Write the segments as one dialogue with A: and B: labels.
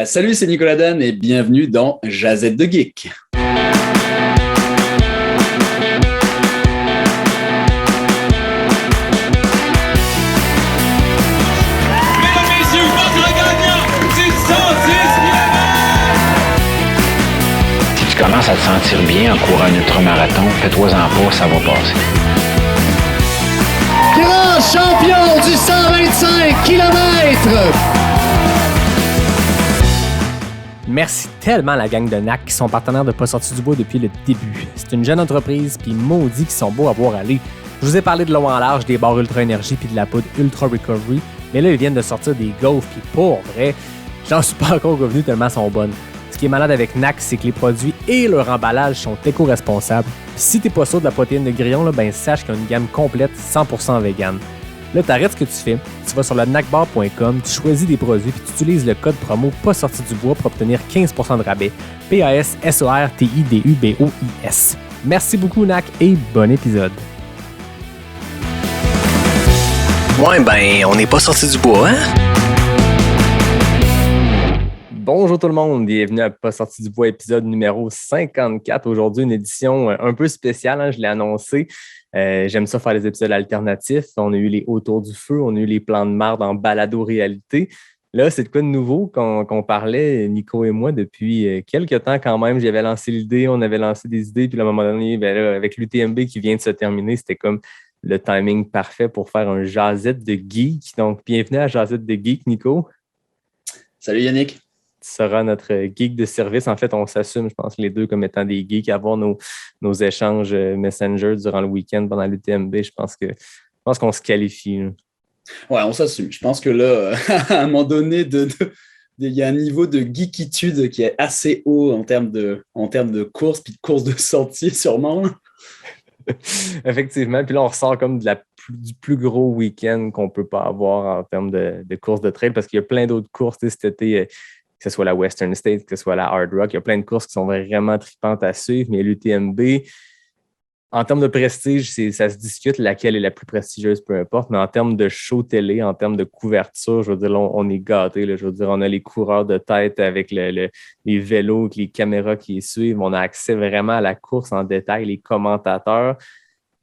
A: Salut, c'est Nicolas Dan et bienvenue dans Jazette de Geek.
B: Si tu commences à te sentir bien en courant un ultramarathon, fais-toi-en pas, ça va passer.
C: Grand champion du 125 km!
D: Merci tellement à la gang de NAC qui sont partenaires de Pas sorti du bois depuis le début. C'est une jeune entreprise, puis maudit qu'ils sont beaux à voir aller. Je vous ai parlé de l'eau en large, des barres Ultra Énergie puis de la poudre Ultra Recovery, mais là, ils viennent de sortir des gaufres, puis pour vrai, j'en suis pas encore revenu tellement elles sont bonnes. Ce qui est malade avec NAC, c'est que les produits et leur emballage sont éco-responsables. Puis si t'es pas sûr de la protéine de grillon, là, ben sache qu'il y a une gamme complète 100% vegan. Là, t'arrêtes ce que tu fais, tu vas sur le nacbar.com, tu choisis des produits puis tu utilises le code promo pas sorti du bois pour obtenir 15% de rabais. PASSORTIDUBOIS. Merci beaucoup NAC et bon épisode.
E: Ouais, ben, on n'est pas sorti du bois, hein?
D: Bonjour tout le monde, bienvenue à Pas sorti du bois, épisode numéro 54. Aujourd'hui, une édition un peu spéciale, hein, je l'ai annoncé. J'aime ça faire des épisodes alternatifs. On a eu les Autour du feu, on a eu les plans de marde en balado-réalité. Là, c'est de quoi de nouveau qu'on parlait, Nico et moi, depuis quelques temps quand même. J'avais lancé l'idée, on avait lancé des idées, puis à un moment donné, ben là, avec l'UTMB qui vient de se terminer, c'était comme le timing parfait pour faire un Jazette de Geek. Donc, bienvenue à Jazette de Geek, Nico.
A: Salut Yannick.
D: Tu seras notre geek de service. En fait, on s'assume, je pense, les deux comme étant des geeks, avoir nos échanges Messenger durant le week-end pendant l'UTMB. Je pense qu'on se qualifie. Là.
A: Ouais, on s'assume. Je pense que là, à un moment donné, il y a un niveau de geekitude qui est assez haut en termes de course, puis de course de sortie sûrement.
D: Effectivement. Puis là, on ressort comme du plus gros week-end qu'on ne peut pas avoir en termes de course de trail parce qu'il y a plein d'autres courses cet été. Que ce soit la Western States, que ce soit la Hard Rock. Il y a plein de courses qui sont vraiment tripantes à suivre, mais l'UTMB, en termes de prestige, ça se discute laquelle est la plus prestigieuse, peu importe, mais en termes de show télé, en termes de couverture, je veux dire, là, on est gâtés. Je veux dire, on a les coureurs de tête avec les vélos, avec les caméras qui les suivent. On a accès vraiment à la course en détail, les commentateurs.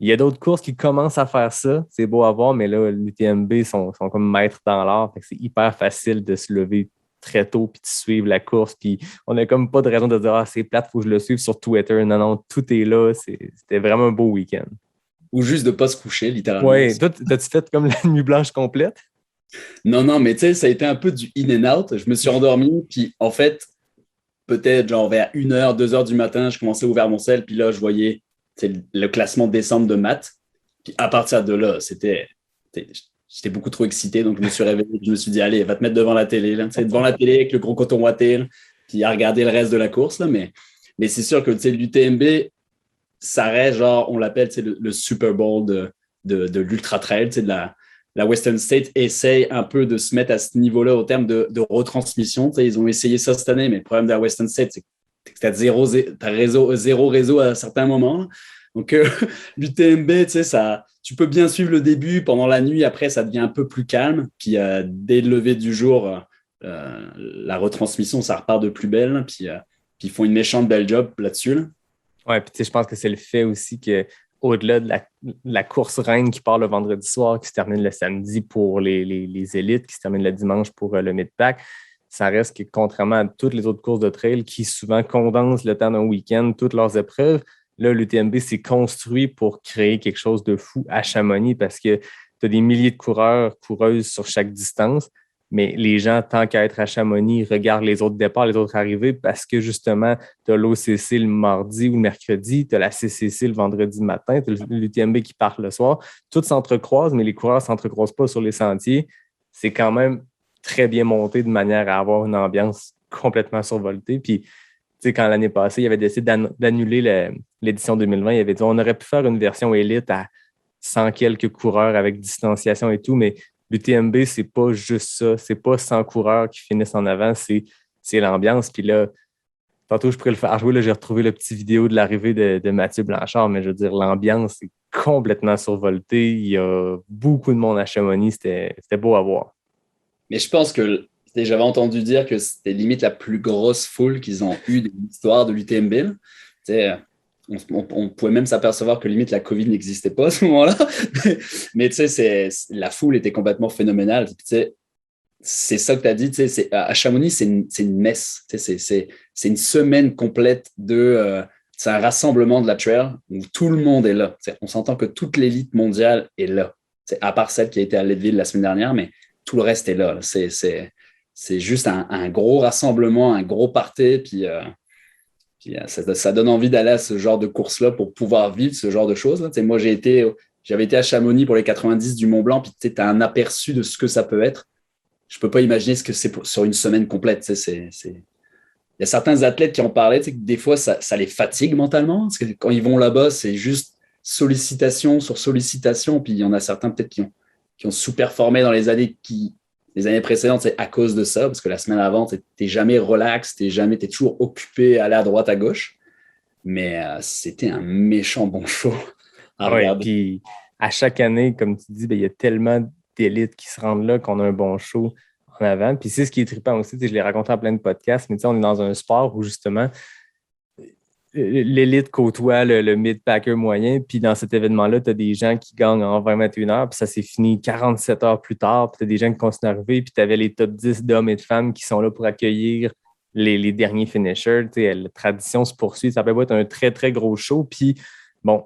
D: Il y a d'autres courses qui commencent à faire ça. C'est beau à voir, mais là, l'UTMB sont comme maîtres dans l'art. C'est hyper facile de se lever très tôt puis de suivre la course. Puis on n'a comme pas de raison de dire « Ah, c'est plate, il faut que je le suive sur Twitter. » Non, tout est là. C'était vraiment un beau week-end.
A: Ou juste de ne pas se coucher, littéralement.
D: Oui. Toi, t'as-tu fait comme la nuit blanche complète?
A: Non, mais tu sais, ça a été un peu du in and out. Je me suis endormi, puis en fait, peut-être genre vers 1h, 2h du matin, je commençais à ouvrir mon cell, puis là, je voyais le classement décembre de maths. Puis à partir de là, j'étais beaucoup trop excité, donc je me suis réveillé. Je me suis dit, allez, va te mettre devant la télé, là, devant la télé avec le gros coton ouaté, là, puis à regarder le reste de la course. Là, mais c'est sûr que l'UTMB, ça reste genre, on l'appelle le Super Bowl de l'Ultra Trail. La Western State essaye un peu de se mettre à ce niveau-là au terme de retransmission. Ils ont essayé ça cette année, mais le problème de la Western State, c'est que tu as zéro réseau à certains moments. Donc, l'UTMB, tu peux bien suivre le début pendant la nuit. Après, ça devient un peu plus calme. Puis, dès le lever du jour, la retransmission, ça repart de plus belle. Puis, ils font une méchante belle job là-dessus. Là.
D: Oui, puis je pense que c'est le fait aussi qu'au-delà de la course reine qui part le vendredi soir, qui se termine le samedi pour les élites, qui se termine le dimanche pour le mid-pack, ça reste que contrairement à toutes les autres courses de trail qui souvent condensent le temps d'un week-end, toutes leurs épreuves, là, l'UTMB s'est construit pour créer quelque chose de fou à Chamonix parce que tu as des milliers de coureurs, coureuses sur chaque distance, mais les gens, tant qu'à être à Chamonix, regardent les autres départs, les autres arrivées parce que justement, tu as l'OCC le mardi ou le mercredi, tu as la CCC le vendredi matin, tu as l'UTMB qui part le soir. Tout s'entrecroise, mais les coureurs ne s'entrecroisent pas sur les sentiers. C'est quand même très bien monté de manière à avoir une ambiance complètement survoltée. Puis, quand l'année passée, il avait décidé d'annuler l'édition 2020, il avait dit on aurait pu faire une version élite à 100 quelques coureurs avec distanciation et tout, mais l'UTMB, c'est pas juste ça. C'est pas 100 coureurs qui finissent en avant, c'est l'ambiance. Puis là, tantôt, je pourrais le faire jouer. Là, j'ai retrouvé le petit vidéo de l'arrivée de Mathieu Blanchard, mais je veux dire, l'ambiance est complètement survoltée. Il y a beaucoup de monde à Chamonix. C'était beau à voir.
A: Mais je pense que j'avais entendu dire que c'était limite la plus grosse foule qu'ils ont eue de l'histoire de l'UTMB. Tu sais, on pouvait même s'apercevoir que limite la Covid n'existait pas à ce moment-là. Mais tu sais, la foule était complètement phénoménale. Tu sais, c'est ça que tu as dit. Tu sais, à Chamonix, c'est une messe. Tu sais, c'est une semaine complète c'est un rassemblement de la trail où tout le monde est là. Tu sais, on s'entend que toute l'élite mondiale est là. Tu sais, à part celle qui a été à Leadville la semaine dernière, mais tout le reste est là. C'est juste un gros rassemblement, un gros party. Puis ça donne envie d'aller à ce genre de course-là pour pouvoir vivre ce genre de choses. Là. Tu sais, moi, j'avais été à Chamonix pour les 90 du Mont-Blanc, puis tu as un aperçu de ce que ça peut être. Je ne peux pas imaginer ce que c'est sur une semaine complète. Tu sais, il y a certains athlètes qui en parlaient, tu sais, que des fois, ça les fatigue mentalement, parce que quand ils vont là-bas, c'est juste sollicitation sur sollicitation, puis il y en a certains peut-être qui ont sous-performé dans les années précédentes, c'est à cause de ça, parce que la semaine avant, tu n'es jamais relax, tu es toujours occupé à aller à droite, à gauche. Mais c'était un méchant bon show à regarder.
D: Puis à chaque année, comme tu dis, il y a tellement d'élites qui se rendent là qu'on a un bon show en avant. Puis c'est ce qui est trippant aussi, je l'ai raconté en plein de podcasts, mais on est dans un sport où justement l'élite côtoie le mid-packer moyen, puis dans cet événement-là, tu as des gens qui gagnent en 20-21 heures, puis ça s'est fini 47 heures plus tard, puis tu as des gens qui continuent à arriver, puis tu avais les top 10 d'hommes et de femmes qui sont là pour accueillir les derniers finishers. La tradition se poursuit, ça peut être un très, très gros show, puis bon,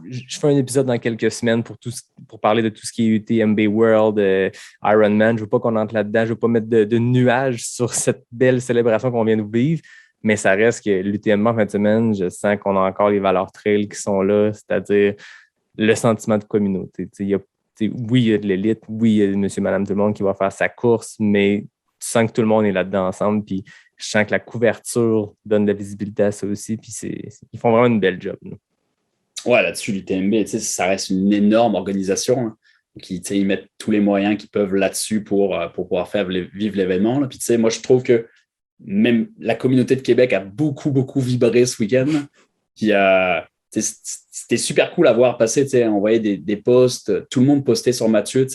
D: je fais un épisode dans quelques semaines pour parler de tout ce qui est UTMB World, Ironman. Je ne veux pas qu'on entre là-dedans. Je ne veux pas mettre de nuages sur cette belle célébration qu'on vient de vivre, mais ça reste que l'UTMB en fin de semaine, je sens qu'on a encore les valeurs trail qui sont là, c'est-à-dire le sentiment de communauté. Oui, il y a de l'élite, oui, il y a monsieur, madame, tout le monde qui va faire sa course, mais tu sens que tout le monde est là-dedans ensemble, puis je sens que la couverture donne de la visibilité à ça aussi, puis ils font vraiment une belle job. Là.
A: Ouais, là-dessus, l'UTMB, ça reste une énorme organisation. Hein, ils mettent tous les moyens qu'ils peuvent là-dessus pour pouvoir faire vivre l'événement. Là. Puis, moi, je trouve que même la communauté de Québec a beaucoup, beaucoup vibré ce week-end. Puis, c'était super cool à voir passer. On voyait des posts, tout le monde postait sur Mathieu.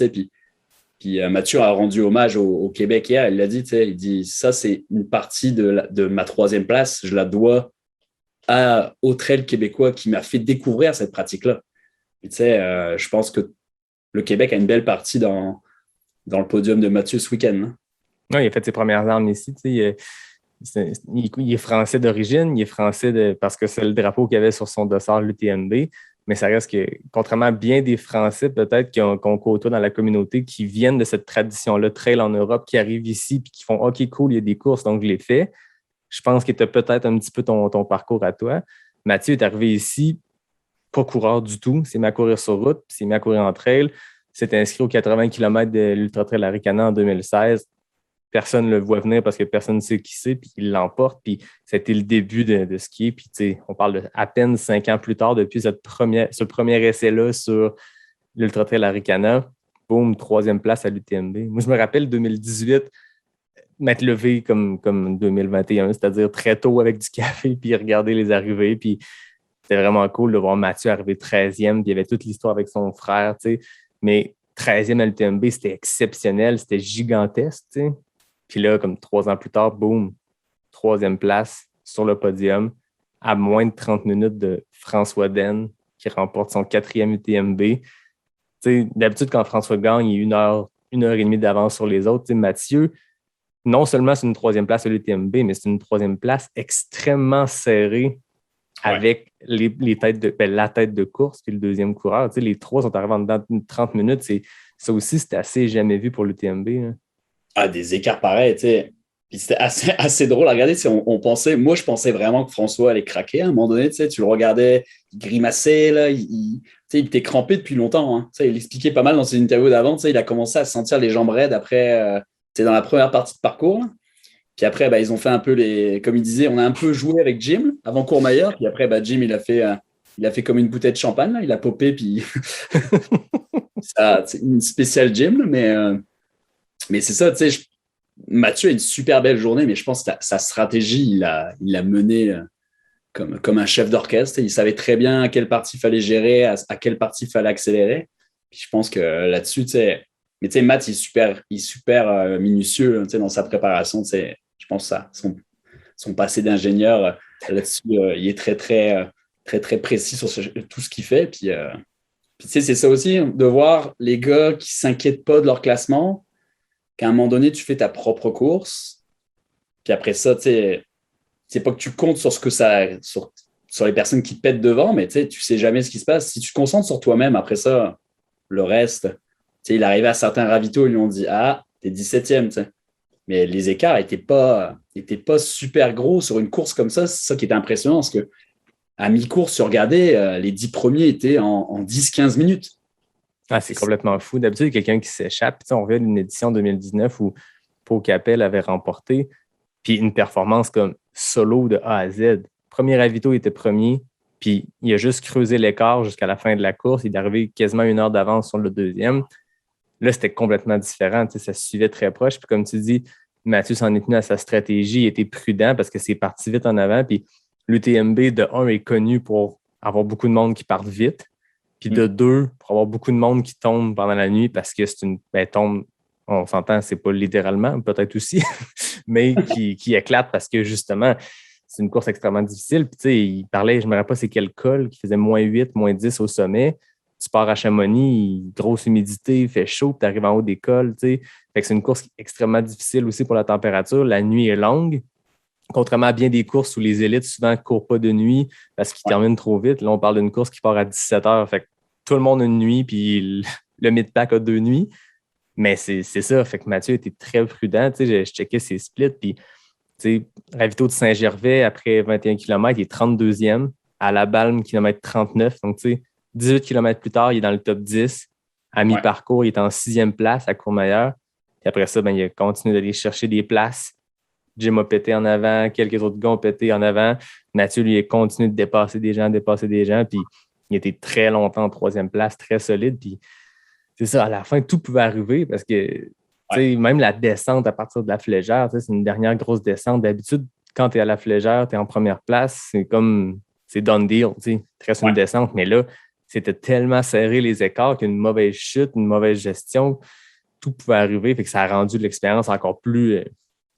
A: Puis Mathieu a rendu hommage au Québec hier. Il l'a dit, il dit, ça, c'est une partie de ma troisième place. Je la dois au trail québécois qui m'a fait découvrir cette pratique-là. Je pense que le Québec a une belle partie dans le podium de Mathieu ce week-end. Hein.
D: Oui, il a fait ses premières armes ici. Il est français d'origine, il est français parce que c'est le drapeau qu'il avait sur son dossard l'UTMB, mais ça reste que, contrairement à bien des Français peut-être qu'on côtoie dans la communauté, qui viennent de cette tradition-là, trail en Europe, qui arrivent ici et qui font « OK, cool, il y a des courses, donc je les fais ». Je pense que tu as peut-être un petit peu ton parcours à toi. Mathieu est arrivé ici, pas coureur du tout. C'est mis à courir sur route, puis c'est mis à courir en trail. S'est inscrit aux 80 km de l'Ultra Trail Arikana en 2016. Personne ne le voit venir parce que personne ne sait qui c'est, puis il l'emporte. Puis c'était le début de skier. Puis on parle de à peine 5 ans plus tard, depuis ce premier essai-là sur l'Ultra Trail Arikana. Boum, 3e place à l'UTMB. Moi, je me rappelle 2018, m'être levé comme 2021, c'est-à-dire très tôt avec du café, puis regarder les arrivées. Puis c'était vraiment cool de voir Mathieu arriver 13e, puis il y avait toute l'histoire avec son frère, tu sais. Mais 13e à l'UTMB, c'était exceptionnel, c'était gigantesque, tu sais. Puis là, comme 3 ans plus tard, boum, 3e place sur le podium, à moins de 30 minutes de François Den, qui remporte son 4e UTMB. Tu sais, d'habitude, quand François gagne, il y a 1 heure et demie d'avance sur les autres. Tu sais, Mathieu, non seulement c'est une 3e place à l'UTMB, mais c'est une 3e place extrêmement serrée avec les têtes la tête de course puis le 2e coureur. Tu sais, les 3 sont arrivés en dedans de 30 minutes. Ça aussi, c'était assez jamais vu pour l'UTMB. Hein.
A: Ah, des écarts pareils, tu sais. Puis c'était assez drôle à regarder. Moi, je pensais vraiment que François allait craquer à un moment donné. Tu sais, tu le regardais, il grimaçait, là, il était crampé depuis longtemps. Hein. Tu sais, il expliquait pas mal dans ses interviews d'avant. Tu sais, il a commencé à sentir les jambes raides après... C'est dans la première partie de parcours. Là. Puis après, ils ont fait un peu comme il disait, on a un peu joué avec Jim avant Courmayeur. Puis après, Jim, il a fait comme une bouteille de champagne. Là. Il a popé. Puis c'est une spéciale Jim. Là, mais c'est ça, tu sais, Mathieu a une super belle journée, mais je pense que sa stratégie, il l'a menée comme un chef d'orchestre. Il savait très bien à quelle partie il fallait gérer, à quelle partie il fallait accélérer. Puis je pense que là-dessus, tu sais, Mais tu sais, Matt, il est super minutieux dans sa préparation. Je pense que son passé d'ingénieur là-dessus, il est très, très, très, très précis sur tout ce qu'il fait. Puis tu sais, c'est ça aussi, de voir les gars qui ne s'inquiètent pas de leur classement, qu'à un moment donné, tu fais ta propre course. Puis après ça, tu sais, c'est pas que tu comptes sur sur les personnes qui te pètent devant, mais tu sais jamais ce qui se passe. Si tu te concentres sur toi-même, après ça, le reste, tu sais, il arrivait à certains ravitaux, ils lui ont dit « Ah, t'es 17e », tu sais. Mais les écarts n'étaient pas super gros sur une course comme ça. C'est ça qui était impressionnant, parce que à mi-course, tu regardais, les 10 premiers étaient en 10-15 minutes.
D: Ah, c'est complètement fou. D'habitude, il y a quelqu'un qui s'échappe. Tu sais, on revient d'une édition 2019 où Pau Capel avait remporté, puis une performance comme solo de A à Z. Premier ravito, il était premier, puis il a juste creusé l'écart jusqu'à la fin de la course. Il est arrivé quasiment 1 heure d'avance sur le deuxième. Là, c'était complètement différent. Tu sais, ça se suivait très proche. Puis comme tu dis, Mathieu s'en est tenu à sa stratégie. Il était prudent parce que c'est parti vite en avant. Puis l'UTMB, de 1, est connu pour avoir beaucoup de monde qui part vite. Puis de 2, pour avoir beaucoup de monde qui tombe pendant la nuit parce que c'est tombe, on s'entend, c'est pas littéralement, peut-être aussi, mais qui éclate parce que justement, c'est une course extrêmement difficile. Puis tu sais, il parlait, je ne me rappelle pas c'est quel col, qui faisait -8, -10 au sommet. Tu pars à Chamonix, grosse humidité, il fait chaud, tu arrives en haut des cols, tu sais. Fait que c'est une course extrêmement difficile aussi pour la température. La nuit est longue. Contrairement à bien des courses où les élites souvent ne courent pas de nuit parce qu'ils terminent trop vite. Là, on parle d'une course qui part à 17 heures. Fait que tout le monde a une nuit, puis le mid-pack a 2 nuits. Mais c'est ça. Fait que Mathieu était très prudent. Tu sais, je checkais ses splits. Puis, tu sais, ravito de Saint-Gervais, après 21 km, il est 32e. À la Balme, kilomètre 39. Donc, tu sais, 18 km plus tard, il est dans le top 10. À mi-parcours, il est en 6e place à Courmayeur. Puis après ça, il a continué d'aller chercher des places. Jim a pété en avant, quelques autres gars ont pété en avant. Mathieu, lui, a continué de dépasser des gens. Puis il était très longtemps en 3e place, très solide. Puis c'est ça, à la fin, tout pouvait arriver parce que même la descente à partir de la Flégère, c'est une dernière grosse descente. D'habitude, quand tu es à la Flégère, tu es en première place, c'est done deal. Il te reste une descente. Mais là, c'était tellement serré les écarts qu'une mauvaise chute, une mauvaise gestion, tout pouvait arriver. Fait que ça a rendu l'expérience encore plus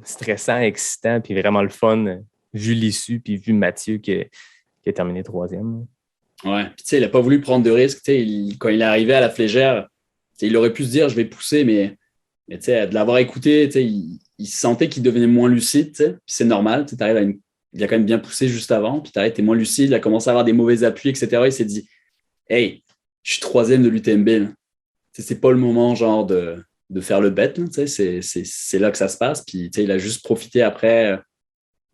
D: stressant, excitant, puis vraiment le fun, vu l'issue, puis vu Mathieu qui a terminé 3e.
A: Ouais, puis tu sais, il n'a pas voulu prendre de risques. Quand il est arrivé à la Flégère, il aurait pu se dire, je vais pousser, mais tu sais, de l'avoir écouté, il sentait qu'il devenait moins lucide, puis c'est normal, il a quand même bien poussé juste avant, puis tu es moins lucide, il a commencé à avoir des mauvais appuis, etc. Il s'est dit, hey, je suis 3e de l'UTMB. C'est pas le moment, genre, de faire le bet. C'est là que ça se passe. Puis il a juste profité après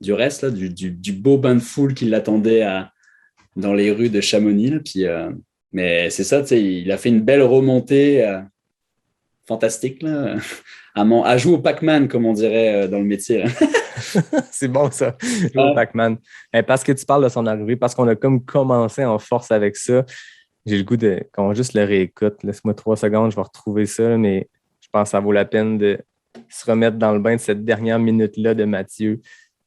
A: du reste, là, du beau bain de foule qui l'attendait dans les rues de Chamonix. Là. Puis, mais c'est ça, il a fait une belle remontée fantastique. Là, à jouer au Pac-Man, comme on dirait dans le métier.
D: C'est bon ça, jouer au Pac-Man. Parce que tu parles de son arrivée, parce qu'on a comme commencé en force avec ça, j'ai le goût qu'on juste le réécoute. Laisse-moi 3 secondes, je vais retrouver ça, mais je pense que ça vaut la peine de se remettre dans le bain de cette dernière minute-là de Mathieu.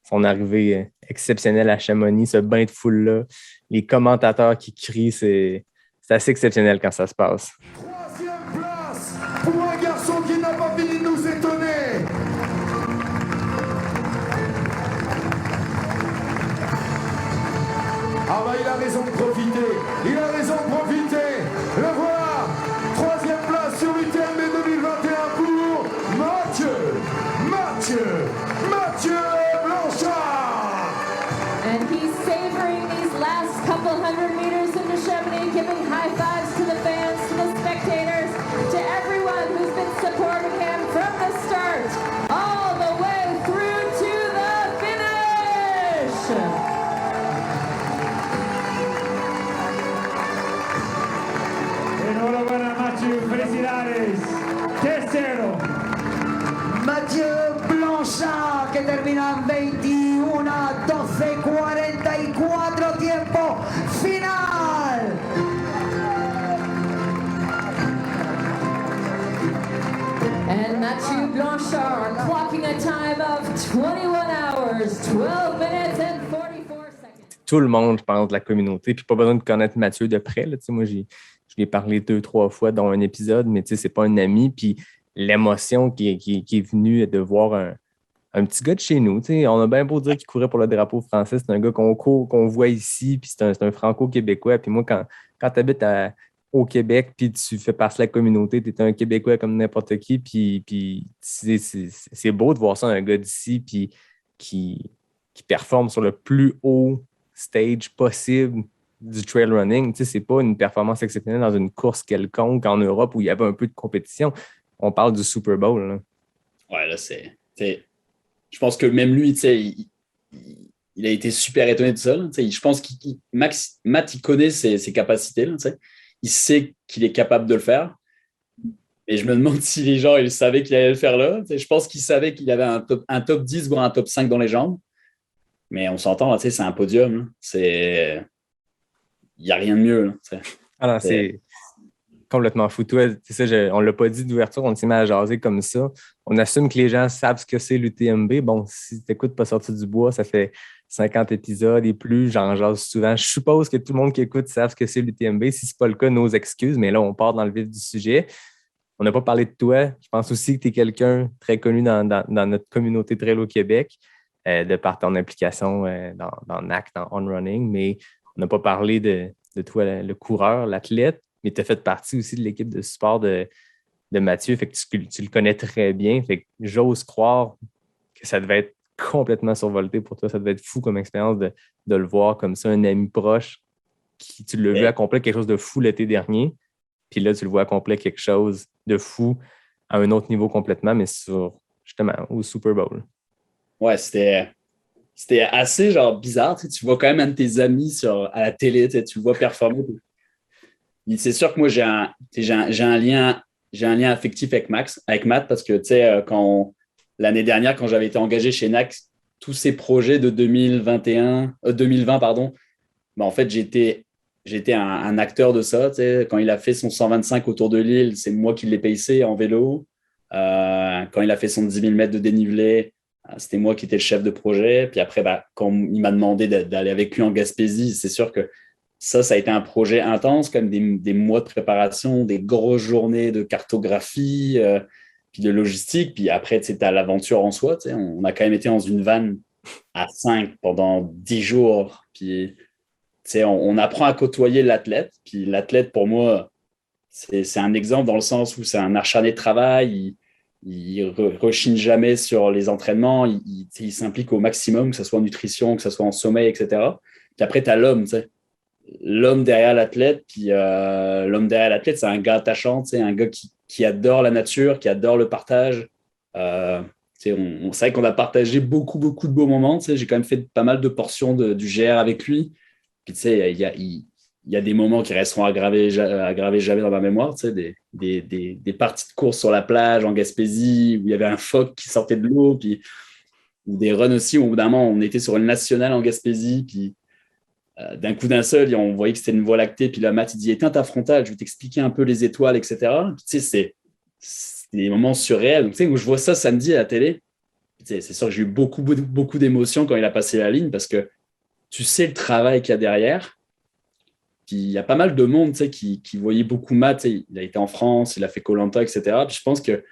D: Son arrivée exceptionnelle à Chamonix, ce bain de foule-là, les commentateurs qui crient, c'est assez exceptionnel quand ça se passe.
F: 3e place pour un garçon qui n'a pas fini de nous étonner. Ah bah il a raison de profiter, le voilà, 3e place sur l'UTMB 2021 pour Mathieu Blanchard.
G: And he's savoring these last couple hundred meters into Chamonix, giving high fives to the fans, to the spectators, to everyone who's been supporting him from the start, all the way through to the finish.
F: Enhorabuena, Mathieu. Felicidades. Tercero.
H: Mathieu Blanchard, que termina en 21:12:44, tiempo final.
G: And Mathieu Blanchard clocking a time of 21 hours, 12 minutes and 44 seconds.
D: Tout le monde, je pense, de la communauté. Puis pas besoin de connaître Mathieu de près. Là. Moi, je Je lui ai parlé 2-3 fois dans un épisode, mais c'est pas un ami. Puis l'émotion qui est venue de voir un petit gars de chez nous. On a bien beau dire qu'il courait pour le drapeau français. C'est un gars qu'on voit ici, puis c'est un franco-québécois. Puis moi, quand tu habites au Québec, puis tu fais partie de la communauté, tu es un Québécois comme n'importe qui, puis c'est beau de voir ça, un gars d'ici, puis qui performe sur le plus haut stage possible du trail running. C'est pas une performance exceptionnelle dans une course quelconque en Europe où il y avait un peu de compétition. On parle du Super Bowl. Là.
A: Ouais, là, je pense que même lui, il a été super étonné de ça. Là. Je pense que Matt, il connaît ses capacités. Là, il sait qu'il est capable de le faire. Et je me demande si les gens ils savaient qu'il allait le faire là. Je pense qu'il savait qu'il avait un top 10 voire un top 5 dans les jambes. Mais on s'entend, là, c'est un podium. Il n'y a rien de mieux. Là,
D: alors, c'est complètement fou. Toi, ça, on ne l'a pas dit d'ouverture, on s'est mis à jaser comme ça. On assume que les gens savent ce que c'est l'UTMB. Bon, si tu n'écoutes pas sortir du bois, ça fait 50 épisodes et plus, j'en jase souvent. Je suppose que tout le monde qui écoute savent ce que c'est l'UTMB. Si ce n'est pas le cas, nos excuses, mais là, on part dans le vif du sujet. On n'a pas parlé de toi. Je pense aussi que tu es quelqu'un très connu dans notre communauté trail au Québec, de par ton implication dans NAC, dans On Running, mais on n'a pas parlé de toi, le coureur, l'athlète, mais tu as fait partie aussi de l'équipe de support de Mathieu, fait que tu le connais très bien. Fait que j'ose croire que ça devait être complètement survolté pour toi. Ça devait être fou comme expérience de le voir comme ça, un ami proche qui tu l'as vu accomplir quelque chose de fou l'été dernier, puis là, tu le vois accomplir quelque chose de fou à un autre niveau complètement, mais justement au Super Bowl.
A: Ouais, c'était assez genre bizarre. Tu vois quand même un de tes amis à la télé, tu le vois performer. C'est sûr que moi, j'ai un lien affectif avec Matt, parce que l'année dernière, quand j'avais été engagé chez NAC, tous ces projets de 2020, en fait, j'étais un acteur de ça. Quand il a fait son 125 autour de l'île, c'est moi qui l'ai payé en vélo. Quand il a fait son 10 000 mètres de dénivelé, c'était moi qui étais le chef de projet. Puis après, quand il m'a demandé d'aller avec lui en Gaspésie, c'est sûr que ça a été un projet intense, comme des mois de préparation, des grosses journées de cartographie, puis de logistique. Puis après, tu as l'aventure en soi. On a quand même été dans une van à 5 pendant 10 jours. Puis on apprend à côtoyer l'athlète. Puis l'athlète, pour moi, c'est un exemple dans le sens où c'est un acharné de travail. Il rechigne jamais sur les entraînements. Il s'implique au maximum, que ce soit en nutrition, que ce soit en sommeil, etc. Puis après, tu as l'homme, l'homme derrière l'athlète. Puis l'homme derrière l'athlète, c'est un gars attachant, un gars qui adore la nature, qui adore le partage. C'est vrai qu'on a partagé beaucoup, beaucoup de beaux moments. J'ai quand même fait pas mal de portions du GR avec lui. Puis il y a des moments qui resteront à graver jamais dans ma mémoire. Des parties de course sur la plage en Gaspésie où il y avait un phoque qui sortait de l'eau. Puis ou des runs aussi où au bout d'un moment, on était sur une nationale en Gaspésie. Puis d'un coup d'un seul, on voyait que c'était une voie lactée. Puis là, Matt, il dit éteins ta frontale, je vais t'expliquer un peu les étoiles, etc. Puis, c'est des moments surréels. Donc, où je vois ça samedi à la télé, c'est sûr que j'ai eu beaucoup, beaucoup, beaucoup d'émotions quand il a passé la ligne parce que tu sais le travail qu'il y a derrière. Puis il y a pas mal de monde qui voyait beaucoup Matt. Il a été en France, il a fait Koh-Lanta, etc. Puis je pense que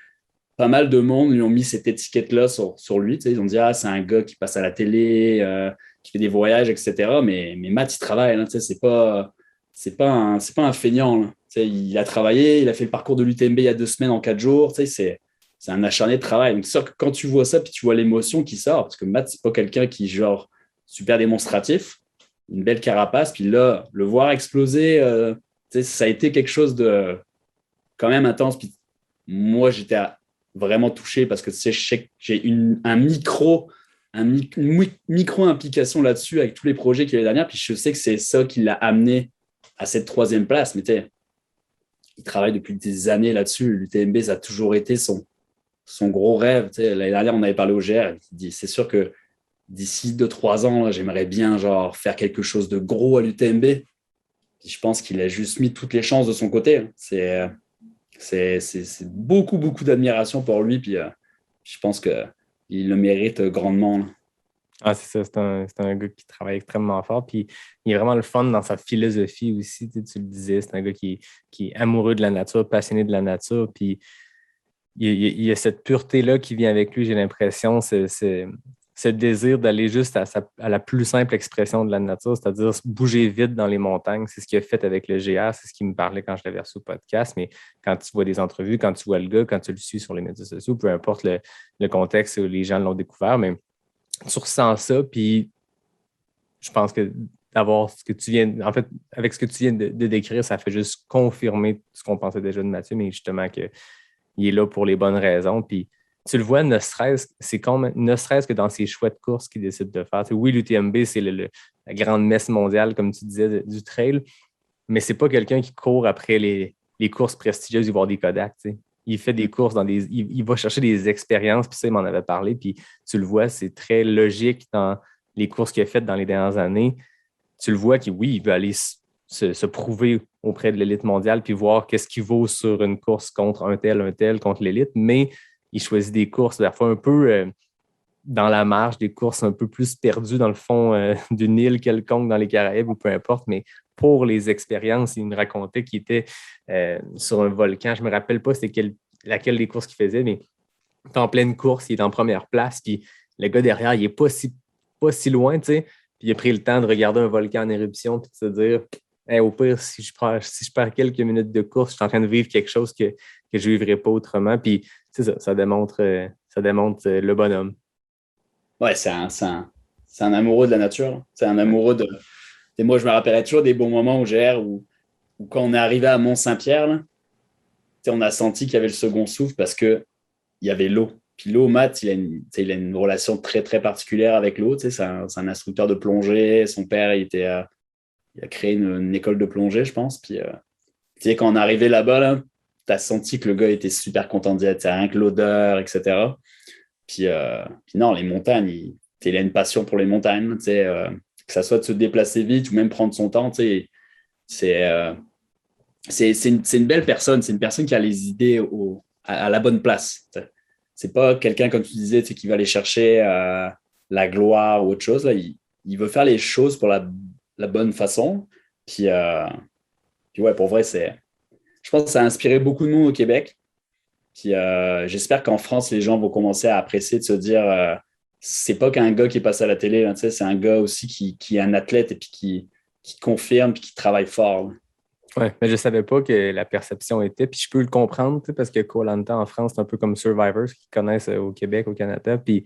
A: pas mal de monde lui ont mis cette étiquette-là sur lui. Ils ont dit c'est un gars qui passe à la télé, qui fait des voyages, etc. Mais Matt, il travaille. Là, c'est pas un feignant. Là. Il a travaillé, il a fait le parcours de l'UTMB il y a 2 semaines en 4 jours. C'est un acharné de travail. Donc c'est sûr que quand tu vois ça, puis tu vois l'émotion qui sort, parce que Matt, c'est pas quelqu'un qui genre super démonstratif, une belle carapace, puis là, le voir exploser, ça a été quelque chose de quand même intense. Puis moi, j'étais vraiment touché parce que je sais que j'ai une micro-implication là-dessus avec tous les projets qu'il y a l'année dernière, puis je sais que c'est ça qui l'a amené à cette 3e place. Mais il travaille depuis des années là-dessus. L'UTMB, ça a toujours été son gros rêve. L'année dernière, on avait parlé au GR, il dit c'est sûr que d'ici 2-3 ans, là, j'aimerais bien faire quelque chose de gros à l'UTMB. Puis je pense qu'il a juste mis toutes les chances de son côté. C'est beaucoup, beaucoup d'admiration pour lui. Puis je pense qu'il le mérite grandement. Là.
D: Ah, c'est ça, c'est un gars qui travaille extrêmement fort. Puis il est vraiment le fun dans sa philosophie aussi. Tu le disais, c'est un gars qui est amoureux de la nature, passionné de la nature. Puis il y a cette pureté-là qui vient avec lui, j'ai l'impression. Ce désir d'aller juste à la plus simple expression de la nature, c'est-à-dire bouger vite dans les montagnes. C'est ce qu'il a fait avec le GR, c'est ce qu'il me parlait quand je l'avais reçu au podcast. Mais quand tu vois des entrevues, quand tu vois le gars, quand tu le suis sur les médias sociaux, peu importe le contexte où les gens l'ont découvert, mais tu ressens ça, puis je pense que d'avoir ce que tu viens, en fait, avec ce que tu viens de décrire, ça fait juste confirmer ce qu'on pensait déjà de Mathieu, mais justement qu'il est là pour les bonnes raisons. Puis tu le vois, ne serait-ce que dans ses chouettes courses qu'il décide de faire. Oui, l'UTMB, c'est la grande messe mondiale, comme tu disais, du trail, mais c'est pas quelqu'un qui court après les courses prestigieuses, il va voir des Kodak, tu sais. Il fait des courses il va chercher des expériences, puis ça, il m'en avait parlé, puis tu le vois, c'est très logique dans les courses qu'il a faites dans les dernières années. Tu le vois il veut aller se prouver auprès de l'élite mondiale, puis voir qu'est-ce qu'il vaut sur une course contre un tel, contre l'élite, mais il choisit des courses parfois un peu dans la marge, des courses un peu plus perdues dans le fond d'une île quelconque dans les Caraïbes ou peu importe, mais pour les expériences, il me racontait qu'il était sur un volcan. Je ne me rappelle pas c'était laquelle des courses qu'il faisait, mais il est en pleine course, il est en première place, puis le gars derrière, il n'est pas si loin, tu sais, puis il a pris le temps de regarder un volcan en éruption puis de se dire hey, au pire, si je perds quelques minutes de course, je suis en train de vivre quelque chose que je ne vivrais pas autrement. Puis ça démontre le bonhomme.
A: Ouais, c'est un amoureux de la nature. C'est un amoureux de. Et moi, je me rappellerai toujours des bons moments au GR où quand on est arrivé à Mont-Saint-Pierre, là, on a senti qu'il y avait le second souffle parce qu'il y avait l'eau. Puis l'eau, Matt, il a une relation très, très particulière avec l'eau. C'est un instructeur de plongée. Son père, il a créé une école de plongée, je pense. Puis quand on est arrivé là-bas, là, tu as senti que le gars était super content d'y être. Rien que l'odeur, etc. Puis non, les montagnes, il a une passion pour les montagnes. Que ça soit de se déplacer vite ou même prendre son temps. C'est une belle personne. C'est une personne qui a les idées à la bonne place. C'est pas quelqu'un, comme tu disais, qui va aller chercher la gloire ou autre chose. Là. Il veut faire les choses pour la bonne façon. Puis ouais, pour vrai, je pense que ça a inspiré beaucoup de monde au Québec. Puis j'espère qu'en France, les gens vont commencer à apprécier de se dire c'est pas qu'un gars qui est passé à la télé, là, c'est un gars aussi qui est un athlète et puis qui confirme et qui travaille fort.
D: Oui, mais je ne savais pas que la perception était. Puis je peux le comprendre parce que Koh-Lanta en France, c'est un peu comme Survivor, qui connaissent au Québec, au Canada. Puis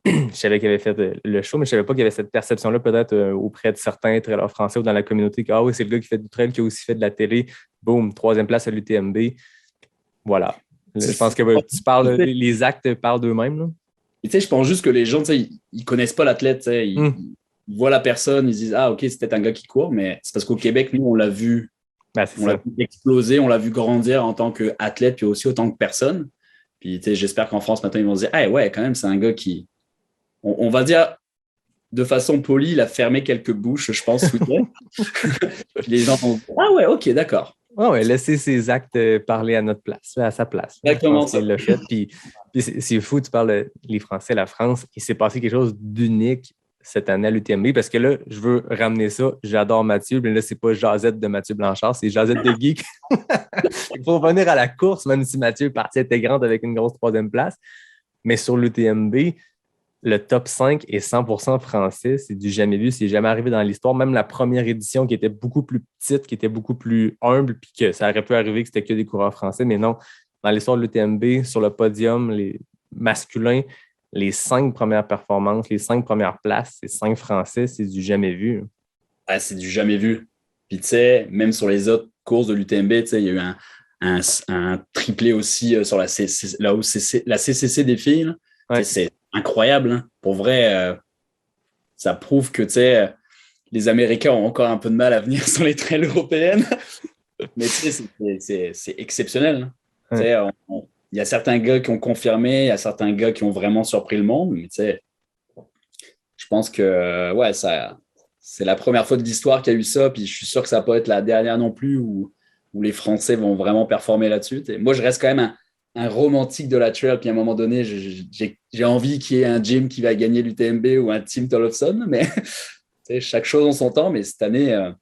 D: je savais qu'il avait fait le show, mais je ne savais pas qu'il y avait cette perception-là peut-être auprès de certains trailers français ou dans la communauté que oui, c'est le gars qui fait du trail, qui a aussi fait de la télé. Boum, 3e place à l'UTMB. Voilà. Je pense que les actes parlent d'eux-mêmes. Là.
A: Je pense juste que les gens, ils ne connaissent pas l'athlète. Ils voient la personne, ils disent OK, c'est peut-être un gars qui court, mais c'est parce qu'au Québec, nous, on l'a vu. L'a vu exploser, on l'a vu grandir en tant qu'athlète, puis aussi autant que personne. Puis j'espère qu'en France, maintenant, ils vont se dire ouais, quand même, c'est un gars qui, on va dire de façon polie, il a fermé quelques bouches, je pense, puis les gens vont dire ouais, OK, d'accord.
D: Ouais, laisser ses actes parler à notre place, à sa place.
A: Exactement ça.
D: Il l'a fait. Puis c'est fou, tu parles les Français, la France. Il s'est passé quelque chose d'unique cette année à l'UTMB parce que là, je veux ramener ça. J'adore Mathieu, mais là, c'est pas Jazette de Mathieu Blanchard, c'est Jazette de Geek. Il faut revenir à la course, même si Mathieu est partie intégrante avec une grosse 3e place. Mais sur l'UTMB, le top 5 est 100% français. C'est du jamais vu, c'est jamais arrivé dans l'histoire. Même la première édition qui était beaucoup plus petite, qui était beaucoup plus humble, puis que ça aurait pu arriver que c'était que des coureurs français. Mais non, dans l'histoire de l'UTMB, sur le podium, les masculins, les 5 premières performances, les 5 premières places, c'est 5 Français, c'est du jamais vu.
A: Ah, c'est du jamais vu. Puis même sur les autres courses de l'UTMB, il y a eu un triplé aussi sur la CCC des filles. Ouais. C'est incroyable. Hein. Pour vrai, ça prouve que les Américains ont encore un peu de mal à venir sur les trails européennes. Mais c'est exceptionnel. Hein. Ouais. Il y a certains gars qui ont confirmé, il y a certains gars qui ont vraiment surpris le monde. Mais je pense que c'est la première fois de l'histoire qu'il y a eu ça. Puis je suis sûr que ça ne va pas être la dernière non plus où les Français vont vraiment performer là-dessus. Moi, je reste quand même un romantique de la trail, puis à un moment donné, j'ai envie qu'il y ait un Jim qui va gagner l'UTMB ou un Tim Tollefson, mais chaque chose en son temps. Mais cette année,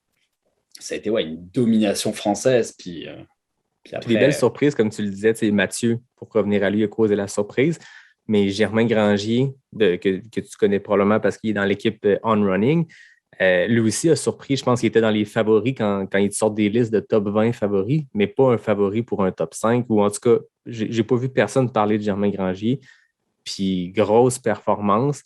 A: ça a été une domination française. Puis après,
D: Puis des belles surprises, comme tu le disais, Mathieu, pour revenir à lui, a causé la surprise. Mais Germain Grangier, que tu connais probablement parce qu'il est dans l'équipe On Running, lui aussi a surpris. Je pense qu'il était dans les favoris quand il sort des listes de top 20 favoris, mais pas un favori pour un top 5. Ou en tout cas, j'ai pas vu personne parler de Germain Grangier. Puis grosse performance.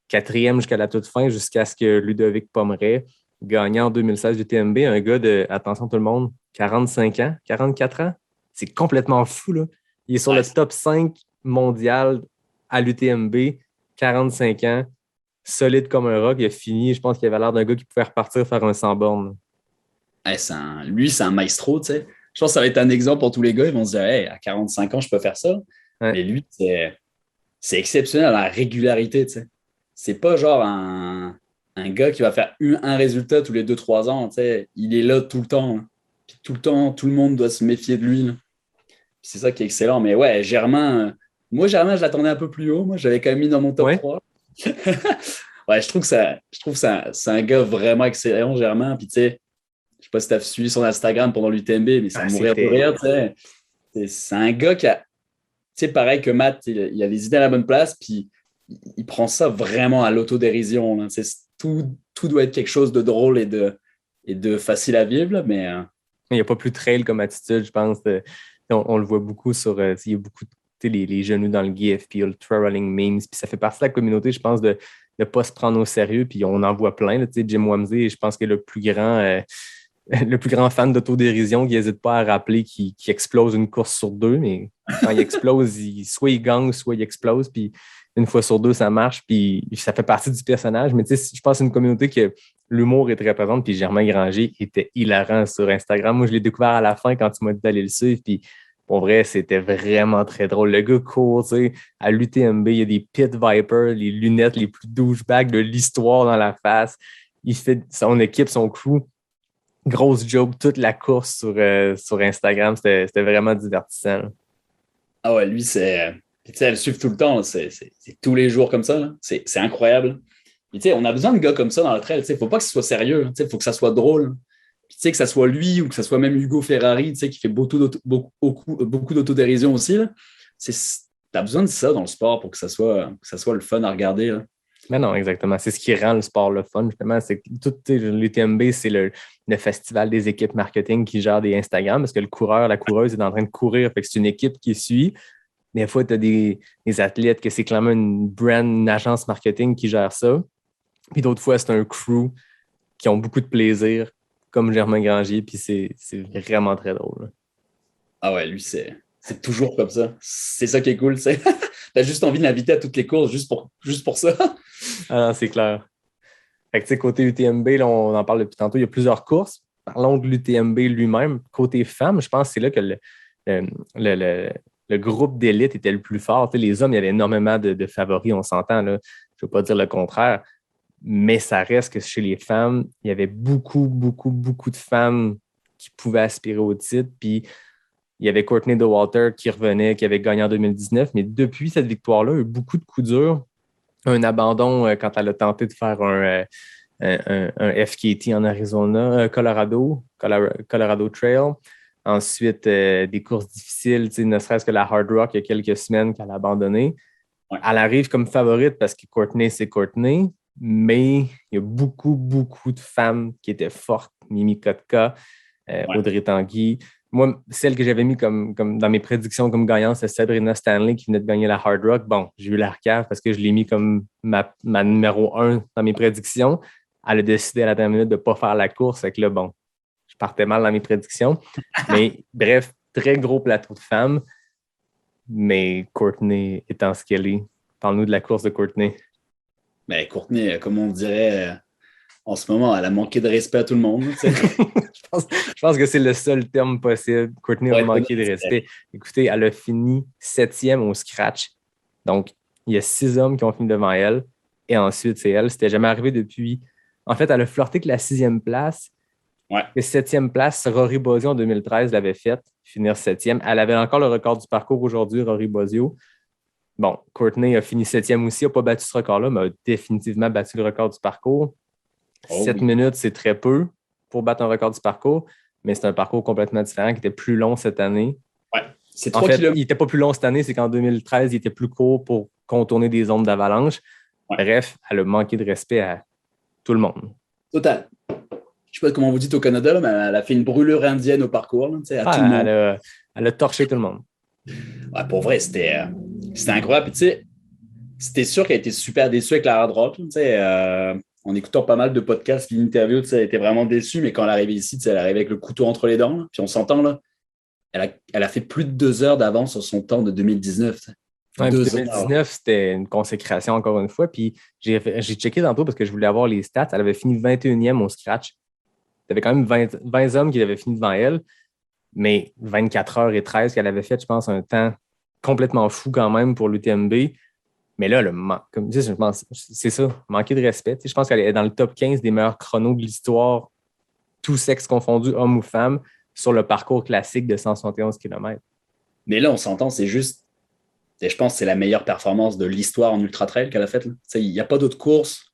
D: 4e jusqu'à la toute fin, jusqu'à ce que Ludovic Pommeret gagne en 2016 l'UTMB. Un gars de, attention tout le monde, 45 ans, 44 ans. C'est complètement fou, là. Il est sur le top 5 mondial à l'UTMB, 45 ans, solide comme un roc. Il a fini, je pense qu'il avait l'air d'un gars qui pouvait repartir faire un 100 bornes.
A: Lui, c'est un maestro, tu sais. Je pense que ça va être un exemple pour tous les gars. Ils vont se dire, hey, à 45 ans, je peux faire ça. Ouais. Mais lui, c'est exceptionnel à la régularité, tu sais. C'est pas genre un gars qui va faire un résultat tous les 2-3 ans, tu sais. Il est là tout le temps. Hein. Puis tout le temps, tout le monde doit se méfier de lui. Là. C'est ça qui est excellent. Mais ouais, Germain, je l'attendais un peu plus haut. Moi, j'avais quand même mis dans mon top 3. Ouais, je trouve que c'est un gars vraiment excellent, Germain. Puis tu sais, je sais pas si tu as suivi son Instagram pendant l'UTMB, mais c'est mourir de rire, tu sais. C'est un gars qui a, tu sais, pareil que Matt, il a les idées à la bonne place, puis il prend ça vraiment à l'autodérision. Là. Tout doit être quelque chose de drôle et de facile à vivre, là, mais...
D: Il n'y a pas plus trail comme attitude, je pense. On le voit beaucoup sur... il y a beaucoup les genoux dans le GIF, puis ultra running memes, puis ça fait partie de la communauté, je pense, de ne pas se prendre au sérieux, puis on en voit plein. Là, Jim Wamsley, je pense que le plus grand fan d'autodérision qui n'hésite pas à rappeler qu'il explose une course sur 2, mais quand il explose, soit il gagne, soit il explose, puis une fois sur 2, ça marche, puis ça fait partie du personnage. Mais je pense que c'est une communauté que l'humour est très présente, puis Germain Granger était hilarant sur Instagram. Moi, je l'ai découvert à la fin quand tu m'as dit d'aller le suivre, puis pour vrai, c'était vraiment très drôle. Le gars court, tu sais, à l'UTMB, il y a des Pit Vipers, les lunettes les plus douchebags de l'histoire dans la face. Il fait son équipe, son crew. Grosse joke, toute la course sur Instagram. C'était vraiment divertissant. Là.
A: Ah ouais, lui, c'est... Tu sais, elle le suit tout le temps. Là. C'est tous les jours comme ça. Là. C'est incroyable. Tu sais, on a besoin de gars comme ça dans le trail. Il ne faut pas que ce soit sérieux. Il faut que ça soit drôle. Tu sais, que ça soit lui ou que ça soit même Hugo Ferrari, tu sais, qui fait beaucoup d'autodérision aussi. Tu as besoin de ça dans le sport pour que ça soit le fun à regarder. Là.
D: Mais non, exactement. C'est ce qui rend le sport le fun, justement. C'est que l'UTMB, c'est le festival des équipes marketing qui gère des Instagram parce que le coureur, la coureuse est en train de courir. Fait que c'est une équipe qui suit. Des fois, tu as des athlètes que c'est clairement une brand, une agence marketing qui gère ça. Puis d'autres fois, c'est un crew qui ont beaucoup de plaisir, comme Germain Granger, puis c'est vraiment très drôle. Là.
A: Ah ouais, lui, c'est toujours comme ça. C'est ça qui est cool, tu sais. T'as juste envie de l'inviter à toutes les courses, juste pour ça.
D: Ah non, c'est clair. Fait que, tu sais, côté UTMB, là, on en parle depuis tantôt, il y a plusieurs courses. Parlons de l'UTMB lui-même. Côté femmes, je pense que c'est là que le groupe d'élite était le plus fort. Tu sais, les hommes, il y avait énormément de favoris, on s'entend, là. Je ne veux pas dire le contraire. Mais ça reste que chez les femmes, il y avait beaucoup de femmes qui pouvaient aspirer au titre. Puis il y avait Courtney Dauwalter qui revenait, qui avait gagné en 2019. Mais depuis cette victoire-là, il y a eu beaucoup de coups durs. Un abandon quand elle a tenté de faire un FKT en Arizona, Colorado Trail. Ensuite, des courses difficiles, ne serait-ce que la Hard Rock il y a quelques semaines qu'elle a abandonné. Ouais. Elle arrive comme favorite parce que Courtney, c'est Courtney. Mais il y a beaucoup de femmes qui étaient fortes. Mimi Kotka, Audrey Tanguy. Moi, celle que j'avais mis comme dans mes prédictions comme gagnante, c'est Sabrina Stanley qui venait de gagner la Hard Rock. Bon, j'ai eu la recave parce que je l'ai mis comme ma numéro 1 dans mes prédictions. Elle a décidé à la dernière minute de ne pas faire la course. Fait que là, bon, je partais mal dans mes prédictions. Mais bref, très gros plateau de femmes. Mais Courtney étant ce qu'elle est. Parle-nous de la course de Courtney.
A: Mais Courtney, comme on dirait en ce moment, elle a manqué de respect à tout le monde.
D: je pense que c'est le seul terme possible. Courtney a manqué de respect. Écoutez, elle a fini 7e au scratch. Donc, il y a 6 hommes qui ont fini devant elle. Et ensuite, c'est elle. C'était jamais arrivé depuis... En fait, elle a flirté avec la 6e place.
A: Ouais.
D: Et 7e place, Rory Bozio en 2013 l'avait faite, finir 7e. Elle avait encore le record du parcours aujourd'hui, Rory Bozio. Bon, Courtney a fini 7e aussi, n'a pas battu ce record-là, mais a définitivement battu le record du parcours. 7 minutes, c'est très peu pour battre un record du parcours, mais c'est un parcours complètement différent qui était plus long cette année.
A: Ouais, c'est
D: En
A: 3
D: fait,
A: kilomètres.
D: il n'était pas plus long cette année, c'est qu'en 2013, il était plus court pour contourner des zones d'avalanche.
A: Ouais.
D: Bref, elle a manqué de respect à tout le monde.
A: Total. Je sais pas comment vous dites au Canada, là, mais elle a fait une brûlure indienne au parcours, là, à tout le monde.
D: Elle a torché tout le monde.
A: Ouais, pour vrai, c'était incroyable. Puis, tu sais, c'était sûr qu'elle était super déçue avec la hard rock. En écoutant pas mal de podcasts, l'interview, elle était vraiment déçue, mais quand elle est arrivée ici, elle est arrivée avec le couteau entre les dents. Là, puis on s'entend, là, elle a fait plus de 2 heures d'avance sur son temps de 2019.
D: Ouais, 2019, c'était une consécration encore une fois. Puis j'ai checké tantôt parce que je voulais avoir les stats. Elle avait fini 21e au scratch. Il y avait quand même 20 hommes qui avaient fini devant elle, mais 24h13 qu'elle avait fait, je pense, un temps complètement fou quand même pour l'UTMB. Mais là, comme je dis, je pense, c'est ça, manquer de respect. Je pense qu'elle est dans le top 15 des meilleurs chronos de l'histoire, tous sexes confondus, hommes ou femmes, sur le parcours classique de 171 km.
A: Mais là, on s'entend, c'est juste, je pense que c'est la meilleure performance de l'histoire en ultra-trail qu'elle a faite. Il n'y a pas d'autre course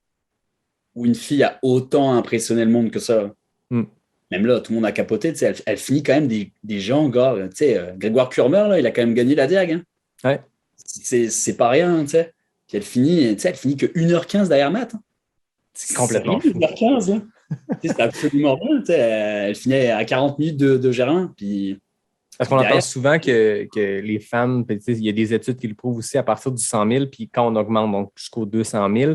A: où une fille a autant impressionné le monde que ça. Même là, tout le monde a capoté. Elle finit quand même des gens, gars. Grégoire Kurmer, là, il a quand même gagné la Diag. Hein.
D: Ouais.
A: C'est pas rien. Puis elle finit que 1h15 derrière Matt. Hein.
D: C'est complètement fou.
A: 1h15. Là. C'est absolument rien. Elle finit à 40 minutes de Gérin. Puis
D: parce qu'on entend souvent que les femmes, il y a des études qui le prouvent aussi à partir du 100 000, puis quand on augmente donc jusqu'aux 200 000,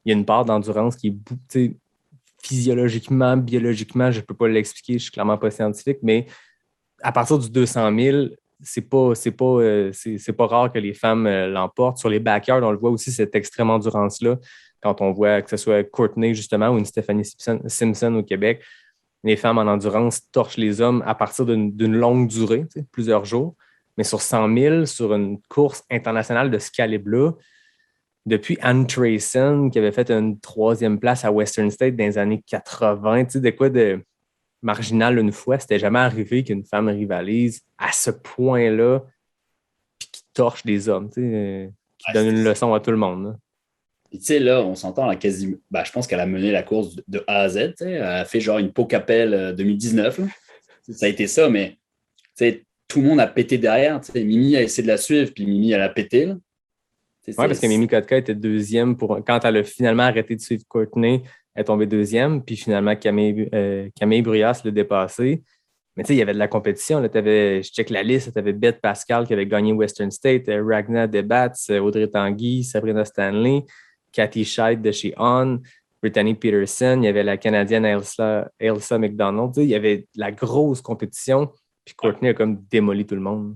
D: il y a une part d'endurance qui est physiologiquement, biologiquement, je ne peux pas l'expliquer, je ne suis clairement pas scientifique, mais à partir du 200 000, c'est pas rare que les femmes l'emportent. Sur les backyards, on le voit aussi, cette extrême endurance-là, quand on voit que ce soit Courtney, justement, ou une Stephanie Simpson au Québec. Les femmes en endurance torchent les hommes à partir d'une longue durée, plusieurs jours. Mais sur 100 000, sur une course internationale de ce calibre-là, depuis Anne Trayson, qui avait fait une 3e place à Western State dans les années 80, de quoi de marginal une fois, c'était jamais arrivé qu'une femme rivalise à ce point-là puis qui torche des hommes, qui donne une leçon à tout le monde.
A: Puis, tu sais, là, on s'entend, je pense qu'elle a mené la course de A à Z. Elle a fait genre une Pau-Capelle 2019. Là. Ça a été ça, mais tout le monde a pété derrière. Mimi a essayé de la suivre, puis Mimi, elle a pété.
D: Oui, parce que Mimi Kotka était 2e. Quand elle a finalement arrêté de suivre Courtney, elle est tombée 2e. Puis finalement, Camille Bruyas l'a dépassé. Mais tu sais, il y avait de la compétition. Là, je check la liste. Tu avais Beth Pascal qui avait gagné Western State, Ragnar Debatz, Audrey Tanguy, Sabrina Stanley, Cathy Scheid de chez On, Brittany Peterson. Il y avait la Canadienne Ailsa McDonald. Tu sais, il y avait de la grosse compétition. Puis Courtney a comme démoli tout le monde.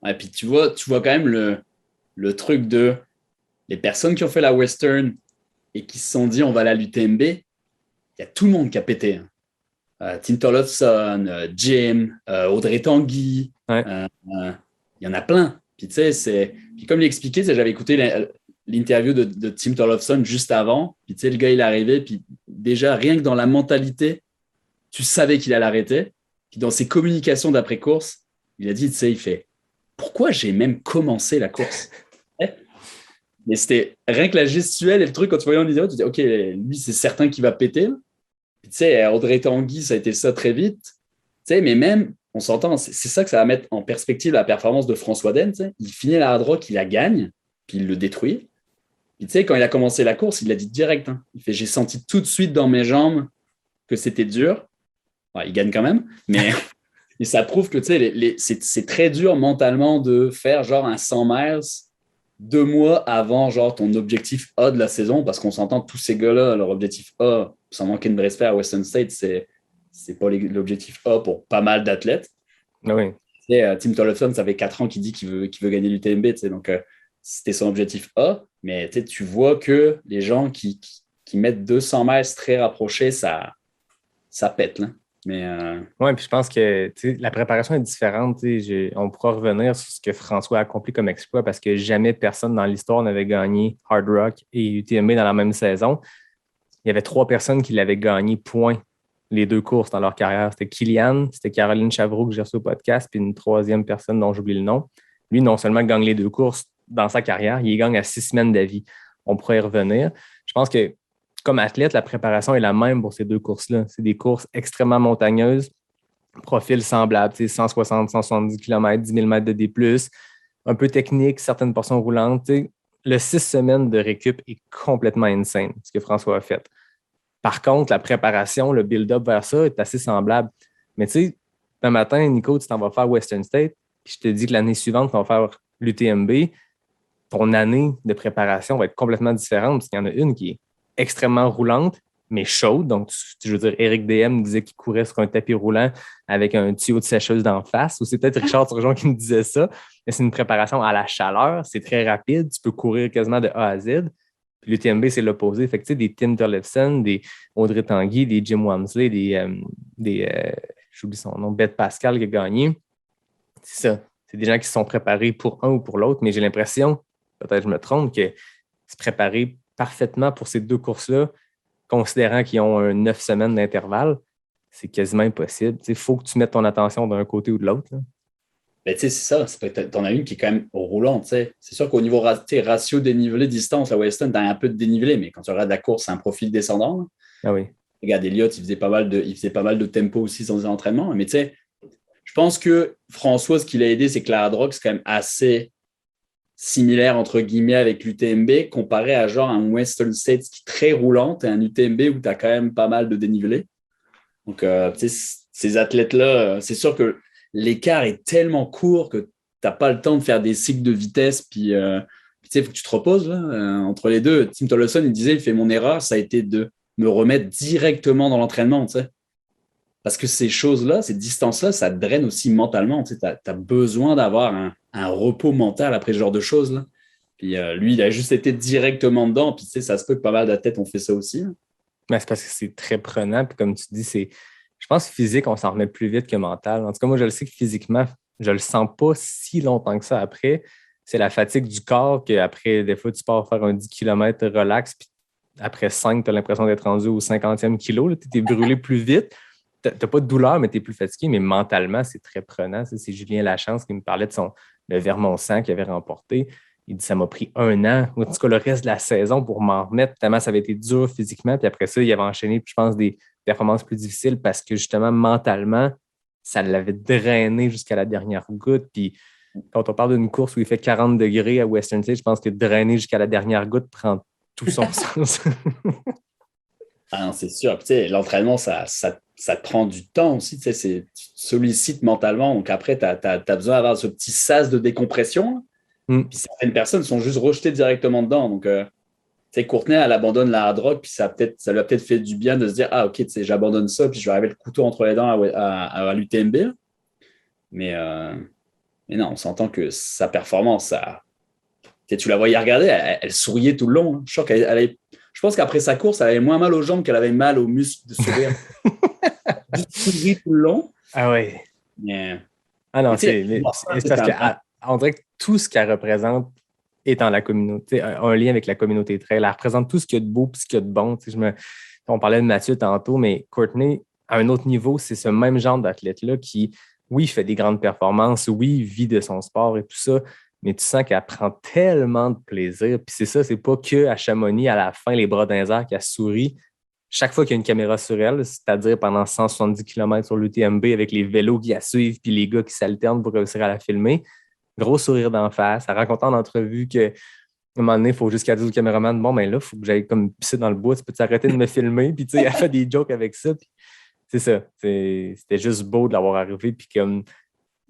A: Ouais, puis tu vois quand même le truc de les personnes qui ont fait la Western et qui se sont dit on va aller à l'UTMB, il y a tout le monde qui a pété. Tim Tollefson, Jim, Audrey Tanguy, il y en a plein. Puis tu sais, puis comme il expliquait, j'avais écouté l'interview de Tim Tollefson juste avant. Puis tu sais, le gars il est arrivé, puis déjà rien que dans la mentalité, tu savais qu'il allait arrêter. Puis dans ses communications d'après-course, il a dit, tu sais, il fait pourquoi j'ai même commencé la course? Mais c'était rien que la gestuelle et le truc, quand tu voyais en vidéo, tu dis, OK, lui, c'est certain qu'il va péter. Puis, tu sais, Audrey Tanguy, ça a été ça très vite. Tu sais, mais même, on s'entend, c'est ça que ça va mettre en perspective la performance de François Den. Il finit la hard rock, il la gagne, puis il le détruit. Puis, tu sais, quand il a commencé la course, il l'a dit direct. Hein. Il fait, j'ai senti tout de suite dans mes jambes que c'était dur. Ouais, il gagne quand même, mais... Et ça prouve que c'est très dur mentalement de faire genre un 100 miles 2 mois avant genre ton objectif A de la saison, parce qu'on s'entend tous ces gars-là, leur objectif A, sans manquer de respect à Western State, c'est pas l'objectif A pour pas mal d'athlètes.
D: Oui.
A: Tim Tollefson, ça fait 4 ans qu'il dit qu'il veut gagner l'UTMB, donc c'était son objectif A, mais tu vois que les gens qui mettent 200 miles très rapprochés, ça pète, là.
D: Oui, puis je pense que la préparation est différente. On pourra revenir sur ce que François a accompli comme exploit parce que jamais personne dans l'histoire n'avait gagné Hard Rock et UTMB dans la même saison. Il y avait 3 personnes qui l'avaient gagné, point. les 2 courses dans leur carrière. C'était Kylian, c'était Caroline Chavreau que j'ai reçu au podcast, puis une 3e personne dont j'oublie le nom. Lui, non seulement gagne les 2 courses dans sa carrière, il gagne à 6 semaines d'avis. On pourrait y revenir. Je pense que comme athlète, la préparation est la même pour ces 2 courses-là. C'est des courses extrêmement montagneuses, profil semblable, 160, 170 km, 10 000 mètres de D+, un peu technique, certaines portions roulantes. Le 6 semaines de récup est complètement insane, ce que François a fait. Par contre, la préparation, le build-up vers ça est assez semblable. Mais tu sais, un matin, Nico, tu t'en vas faire Western State, puis je te dis que l'année suivante, tu vas faire l'UTMB. Ton année de préparation va être complètement différente parce qu'il y en a une qui est extrêmement roulante, mais chaude. Donc, je veux dire, Éric DM disait qu'il courait sur un tapis roulant avec un tuyau de sécheuse d'en face. Ou c'est peut-être Richard Turgeon qui me disait ça. Mais c'est une préparation à la chaleur. C'est très rapide. Tu peux courir quasiment de A à Z. Puis l'UTMB, c'est l'opposé. Fait que, tu sais, des Tim Tollefson, des Audrey Tanguy, des Jim Walmsley, j'oublie son nom, Beth Pascal qui a gagné. C'est ça. C'est des gens qui se sont préparés pour un ou pour l'autre. Mais j'ai l'impression, peut-être je me trompe, que se préparer parfaitement pour ces 2 courses-là, considérant qu'ils ont 9 semaines d'intervalle, c'est quasiment impossible. Il faut que tu mettes ton attention d'un côté ou de l'autre.
A: Ben, c'est ça. T'en as une qui est quand même roulante. T'sais. C'est sûr qu'au niveau ratio dénivelé distance, la Western, tu as un peu de dénivelé, mais quand tu regardes la course, c'est un profil descendant. Là.
D: Ah oui.
A: Regarde, Elliott, il faisait pas mal de tempo aussi dans ses entraînements. Mais tu sais, je pense que François, ce qui l'a aidé, c'est que la hard rock, c'est quand même assez similaire, entre guillemets, avec l'UTMB, comparé à genre un Western States qui est très roulante et un UTMB où tu as quand même pas mal de dénivelé. Donc, ces athlètes-là, c'est sûr que l'écart est tellement court que tu n'as pas le temps de faire des cycles de vitesse. Puis, tu sais, il faut que tu te reposes là, entre les deux. Tim Tollefson, il disait, il fait mon erreur, ça a été de me remettre directement dans l'entraînement, tu sais. Parce que ces choses-là, ces distances-là, ça te draine aussi mentalement. Tu sais, as besoin d'avoir un repos mental après ce genre de choses. Là. Puis lui, il a juste été directement dedans. Puis tu sais, ça se peut que pas mal d'athlètes ont fait ça aussi. Hein.
D: Mais c'est parce que c'est très prenant. Puis comme tu dis, je pense que physique, on s'en remet plus vite que mental. En tout cas, moi, je le sais que physiquement, je le sens pas si longtemps que ça après. C'est la fatigue du corps qu'après, des fois, tu pars faire un 10 km relax. Puis après 5, tu as l'impression d'être rendu au 50e kilo. Tu es brûlé plus vite. Tu n'as pas de douleur, mais tu es plus fatigué. Mais mentalement, c'est très prenant. C'est Julien Lachance qui me parlait de le Vermont 100 qu'il avait remporté. Il dit ça m'a pris 1 an, ou en tout cas le reste de la saison pour m'en remettre, tellement ça avait été dur physiquement. Puis après ça, il avait enchaîné, je pense, des performances plus difficiles parce que justement, mentalement, ça l'avait drainé jusqu'à la dernière goutte. Puis quand on parle d'une course où il fait 40 degrés à Western State, je pense que drainer jusqu'à la dernière goutte prend tout son sens.
A: Ah non, c'est sûr. Puis, l'entraînement, ça te prend du temps aussi. Tu te sollicites mentalement. Donc après, tu as besoin d'avoir ce petit sas de décompression. Puis certaines personnes sont juste rejetées directement dedans. Donc, Courtenay, elle abandonne la hard rock. Puis ça lui a peut-être fait du bien de se dire, ah, OK, j'abandonne ça. Puis je vais arriver le couteau entre les dents à l'UTMB. Mais non, on s'entend que sa performance, tu la voyais regarder, elle souriait tout le long. Hein. Je pense qu'après sa course, elle avait moins mal aux jambes qu'elle avait mal aux muscles de sourire. Juste sourire tout le long.
D: Ah oui.
A: Yeah.
D: Ah non, c'est parce qu'on dirait que tout ce qu'elle représente est dans la communauté, un lien avec la communauté trail. Elle représente tout ce qu'il y a de beau et ce qu'il y a de bon. On parlait de Mathieu tantôt, mais Courtenay, à un autre niveau, c'est ce même genre d'athlète-là qui, oui, fait des grandes performances, oui, vit de son sport et tout ça, mais tu sens qu'elle prend tellement de plaisir. Puis c'est ça, c'est pas qu'à Chamonix, à la fin, les bras dans les airs, qu'elle sourit. Chaque fois qu'il y a une caméra sur elle, c'est-à-dire pendant 170 km sur l'UTMB avec les vélos qui la suivent puis les gars qui s'alternent pour réussir à la filmer, gros sourire d'en face. Elle raconte en entrevue qu'à un moment donné, il faut juste qu'elle dise au caméraman, bon, ben là, il faut que j'aille comme pisser dans le bois, tu peux t'arrêter de me filmer? Puis tu sais, elle fait des jokes avec ça. Puis c'est ça. C'était juste beau de l'avoir arrivé. Puis comme,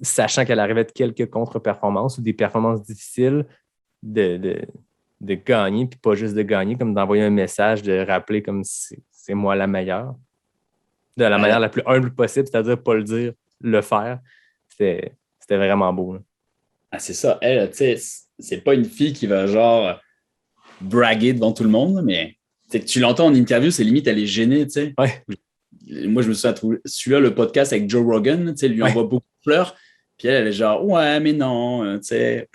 D: sachant qu'elle arrivait de quelques contre-performances ou des performances difficiles, de gagner, puis pas juste de gagner, comme d'envoyer un message, de rappeler comme c'est moi la meilleure. De la manière la plus humble possible, c'est-à-dire pas le dire, le faire. C'était vraiment beau. Là.
A: Ah, c'est ça. Elle, tu sais, c'est pas une fille qui va genre braguer devant tout le monde, mais tu l'entends en interview, c'est limite, elle est gênée, tu sais.
D: Ouais.
A: Moi, je me souviens, celui-là, le podcast avec Joe Rogan, tu sais, lui envoie beaucoup de fleurs, puis elle est genre, ouais, mais non, tu sais,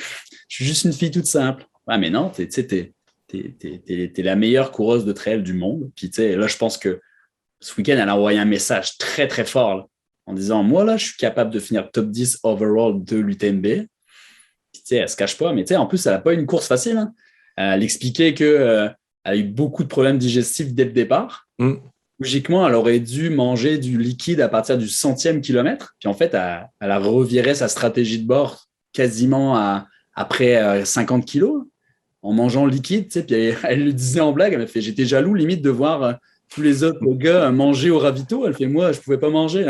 A: je suis juste une fille toute simple. Ouais, mais non, tu sais, t'es la meilleure coureuse de trail du monde. Puis, tu sais, là, je pense que ce week-end, elle a envoyé un message très, très fort là, en disant, moi, là, je suis capable de finir top 10 overall de l'UTMB. Puis, tu sais, elle se cache pas, mais tu sais, en plus, elle n'a pas eu une course facile. Hein. Elle expliquait qu'elle a eu beaucoup de problèmes digestifs dès le départ. Logiquement, elle aurait dû manger du liquide à partir du 100e kilomètre. Puis en fait, elle a reviré sa stratégie de bord quasiment après 50 kilos en mangeant le liquide. Tu sais, puis elle le disait en blague, elle m'a fait, j'étais jaloux limite de voir tous les autres gars manger au ravito. Elle fait, moi, je ne pouvais pas manger.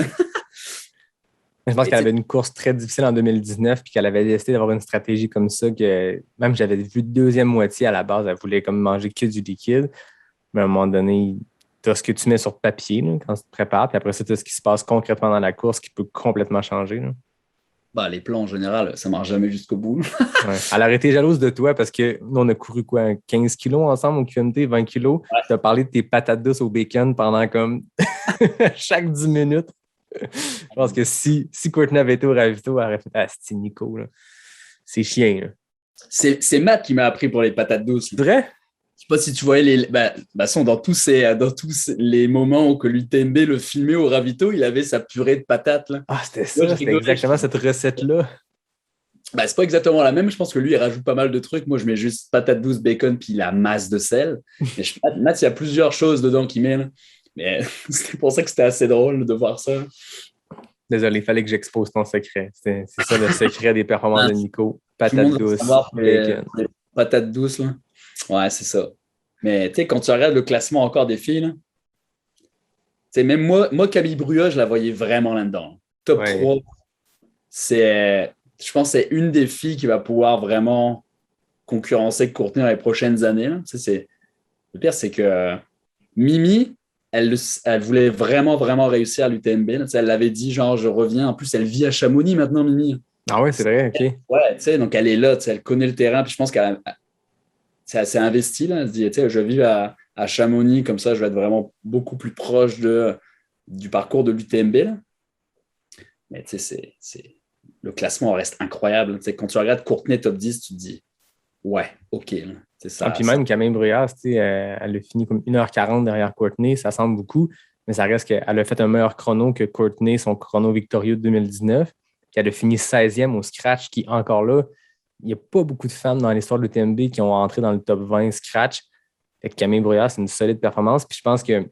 D: Je pense qu'elle avait une course très difficile en 2019 puis qu'elle avait décidé d'avoir une stratégie comme ça que même j'avais vu deuxième moitié à la base, elle voulait comme manger que du liquide. Mais à un moment donné, tu as ce que tu mets sur papier là, quand tu te prépares, puis après ça, tu as ce qui se passe concrètement dans la course qui peut complètement changer. Là.
A: Bah, les plans en général, ça ne marche jamais jusqu'au bout.
D: Ouais. Elle aurait été jalouse de toi parce que nous, on a couru quoi, 15 kilos ensemble au QMT, 20 kilos. Ouais. Tu as parlé de tes patates douces au bacon pendant comme chaque 10 minutes. Je pense que si Courtney avait été au ravito, elle aurait fait « Ah, c'est Nico, là. C'est chien. Là. »
A: C'est Matt qui m'a appris pour les patates douces.
D: C'est vrai?
A: Je sais pas si tu voyais dans tous les moments où que l'UTMB le filmait au ravito, il avait sa purée de patates. Là.
D: Ah, c'était ça, c'était exactement cette recette-là.
A: C'est pas exactement la même. Je pense que lui, il rajoute pas mal de trucs. Moi, je mets juste patates douces, bacon, puis la masse de sel. Mais Matt, il y a plusieurs choses dedans qu'il met. Là. Mais c'est pour ça que c'était assez drôle de voir ça.
D: Désolé, il fallait que j'expose ton secret. C'est ça le secret des performances de Nico. Patates douces,
A: bacon. Les patates douces, là. Ouais, c'est ça. Mais tu sais, quand tu regardes le classement encore des filles, même moi, Camille Brua, je la voyais vraiment là-dedans. Top 3, je pense que c'est une des filles qui va pouvoir vraiment concurrencer Courtney dans les prochaines années. Là. Le pire, c'est que Mimi, elle voulait vraiment, vraiment réussir à l'UTMB. Là. Elle l'avait dit, genre, je reviens. En plus, elle vit à Chamonix maintenant, Mimi.
D: Ah ouais, c'est vrai, OK.
A: Ouais, tu sais, donc elle est là, elle connaît le terrain. Puis je pense qu'elle c'est assez investi. Là. Elle se dit, tu sais, je vis à Chamonix, comme ça, je vais être vraiment beaucoup plus proche du parcours de l'UTMB. Là. Mais tu sais, le classement reste incroyable. Tu sais, quand tu regardes Courtney top 10, tu te dis, ouais, OK. Là. C'est ça.
D: Puis même Camille Bruyas, elle a fini comme 1h40 derrière Courtney. Ça semble beaucoup, mais ça reste qu'elle a fait un meilleur chrono que Courtney, son chrono victorieux de 2019. Puis elle a fini 16e au scratch, qui encore là, il n'y a pas beaucoup de femmes dans l'histoire de l'UTMB qui ont entré dans le top 20 scratch. Fait que Camille Bruyas, c'est une solide performance. Puis je pense que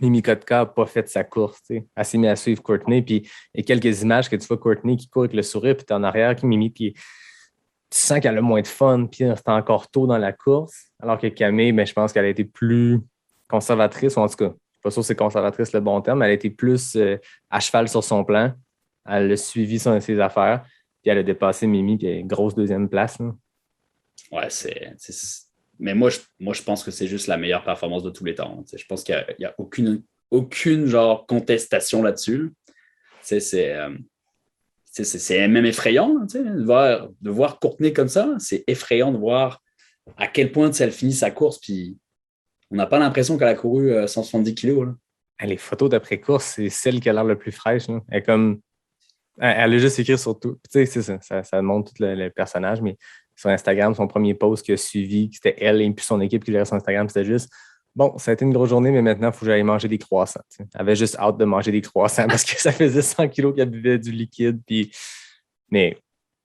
D: Mimi Kotka n'a pas fait sa course. T'sais. Elle s'est mise à suivre Courtney. Puis il y a quelques images que tu vois Courtney qui court avec le sourire, puis tu es en arrière, qui Mimi, puis tu sens qu'elle a moins de fun, puis c'est encore tôt dans la course. Alors que Camille, je pense qu'elle a été plus conservatrice, ou en tout cas, je ne suis pas sûr que c'est conservatrice le bon terme, elle a été plus à cheval sur son plan. Elle a suivi ses affaires. Puis elle a dépassé Mimi, puis elle a une grosse deuxième place. Là.
A: Ouais, mais moi, je pense que c'est juste la meilleure performance de tous les temps. Je pense qu'il n'y a aucune genre contestation là-dessus. C'est même effrayant de voir Courtney comme ça. C'est effrayant de voir à quel point elle finit sa course. Puis on n'a pas l'impression qu'elle a couru 170 kilos. Là.
D: Les photos d'après-course, c'est celle qui a l'air le plus fraîche. Là. Elle a juste écrit sur tout. Tu sais, c'est ça montre tout le personnage, mais sur Instagram, son premier post qu'il a suivi, c'était elle et puis son équipe qui gérait sur Instagram, c'était juste bon, ça a été une grosse journée, mais maintenant, il faut que j'aille manger des croissants. Tu sais. Elle avait juste hâte de manger des croissants parce que ça faisait 100 kilos qu'elle buvait du liquide. Mais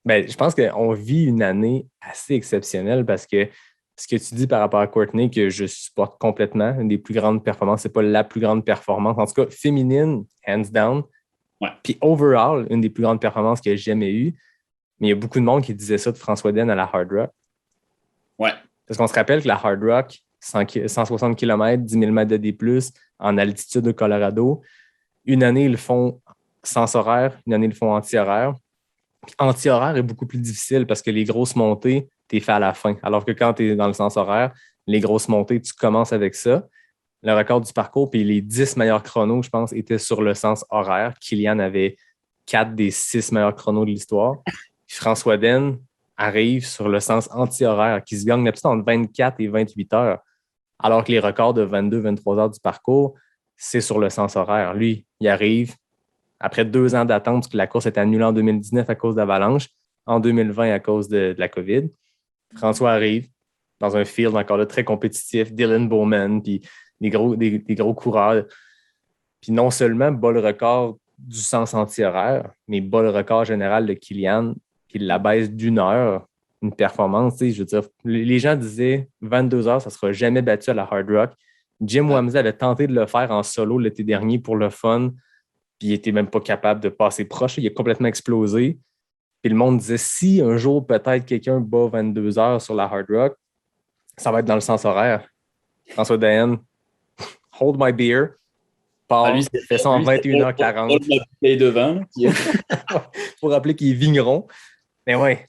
D: je pense qu'on vit une année assez exceptionnelle parce que ce que tu dis par rapport à Courtney, que je supporte complètement, une des plus grandes performances, c'est pas la plus grande performance, en tout cas féminine, hands down.
A: Ouais.
D: Puis overall, une des plus grandes performances que j'ai jamais eues. Mais il y a beaucoup de monde qui disait ça de François Den à la Hard Rock.
A: Ouais.
D: Parce qu'on se rappelle que la Hard Rock, 160 km, 10 000 mètres de D+, en altitude au Colorado, une année, ils le font sens horaire, une année, ils le font anti-horaire. Puis anti-horaire est beaucoup plus difficile parce que les grosses montées, tu es fait à la fin. Alors que quand tu es dans le sens horaire, les grosses montées, tu commences avec ça. Le record du parcours, puis les 10 meilleurs chronos, je pense, étaient sur le sens horaire. Kylian avait 4 des 6 meilleurs chronos de l'histoire. Puis François Den arrive sur le sens anti-horaire, qui se gagne d'habitude entre 24 et 28 heures, alors que les records de 22-23 heures du parcours, c'est sur le sens horaire. Lui, il arrive après 2 ans d'attente, parce que la course est annulée en 2019 à cause d'avalanche, en 2020 à cause de la COVID. François arrive dans un field encore là très compétitif, Dylan Bowman, puis des gros coureurs. Puis non seulement bat le record du sens anti-horaire, mais bat le record général de Kilian, puis il la baisse d'1 heure, une performance. Je veux dire, les gens disaient 22 heures, ça ne sera jamais battu à la Hard Rock. Jim Wamsley avait tenté de le faire en solo l'été dernier pour le fun, puis il n'était même pas capable de passer proche. Il a complètement explosé. Puis le monde disait, si un jour peut-être quelqu'un bat 22 heures sur la Hard Rock, ça va être dans le sens horaire. François Daen, hold my beer. Paul fait ça en 21h40.
A: Et de vin.
D: Pour rappeler qu'il est vigneron. Mais ouais,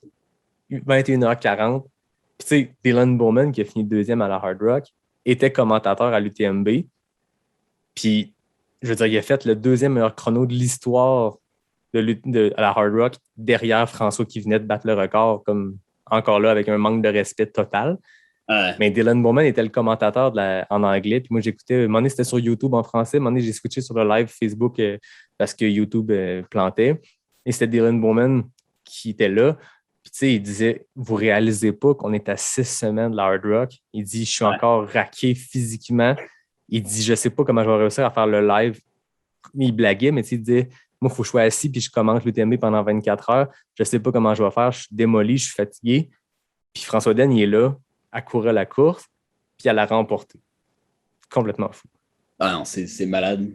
D: 21h40. Puis tu sais, Dylan Bowman, qui a fini 2e à la Hard Rock, était commentateur à l'UTMB. Puis, je veux dire, il a fait le 2e meilleur chrono de l'histoire à la Hard Rock, derrière François qui venait de battre le record, comme encore là, avec un manque de respect total.
A: Ouais.
D: Mais Dylan Bowman était le commentateur en anglais. Puis moi, j'écoutais. Un moment donné, c'était sur YouTube en français. Un moment donné, j'ai switché sur le live Facebook parce que YouTube plantait. Et c'était Dylan Bowman qui était là. Puis tu sais, il disait, vous réalisez pas qu'on est à 6 semaines de la Hard Rock. Il dit, je suis encore raqué physiquement. Il dit, je sais pas comment je vais réussir à faire le live. Il blaguait, mais tu sais, il disait, moi, il faut que je sois assis puis je commente l'UTMB pendant 24 heures. Je sais pas comment je vais faire. Je suis démoli, je suis fatigué. Puis François Daen, il est là, à courir la course, puis à la remporter. Complètement fou.
A: Ah non, c'est malade.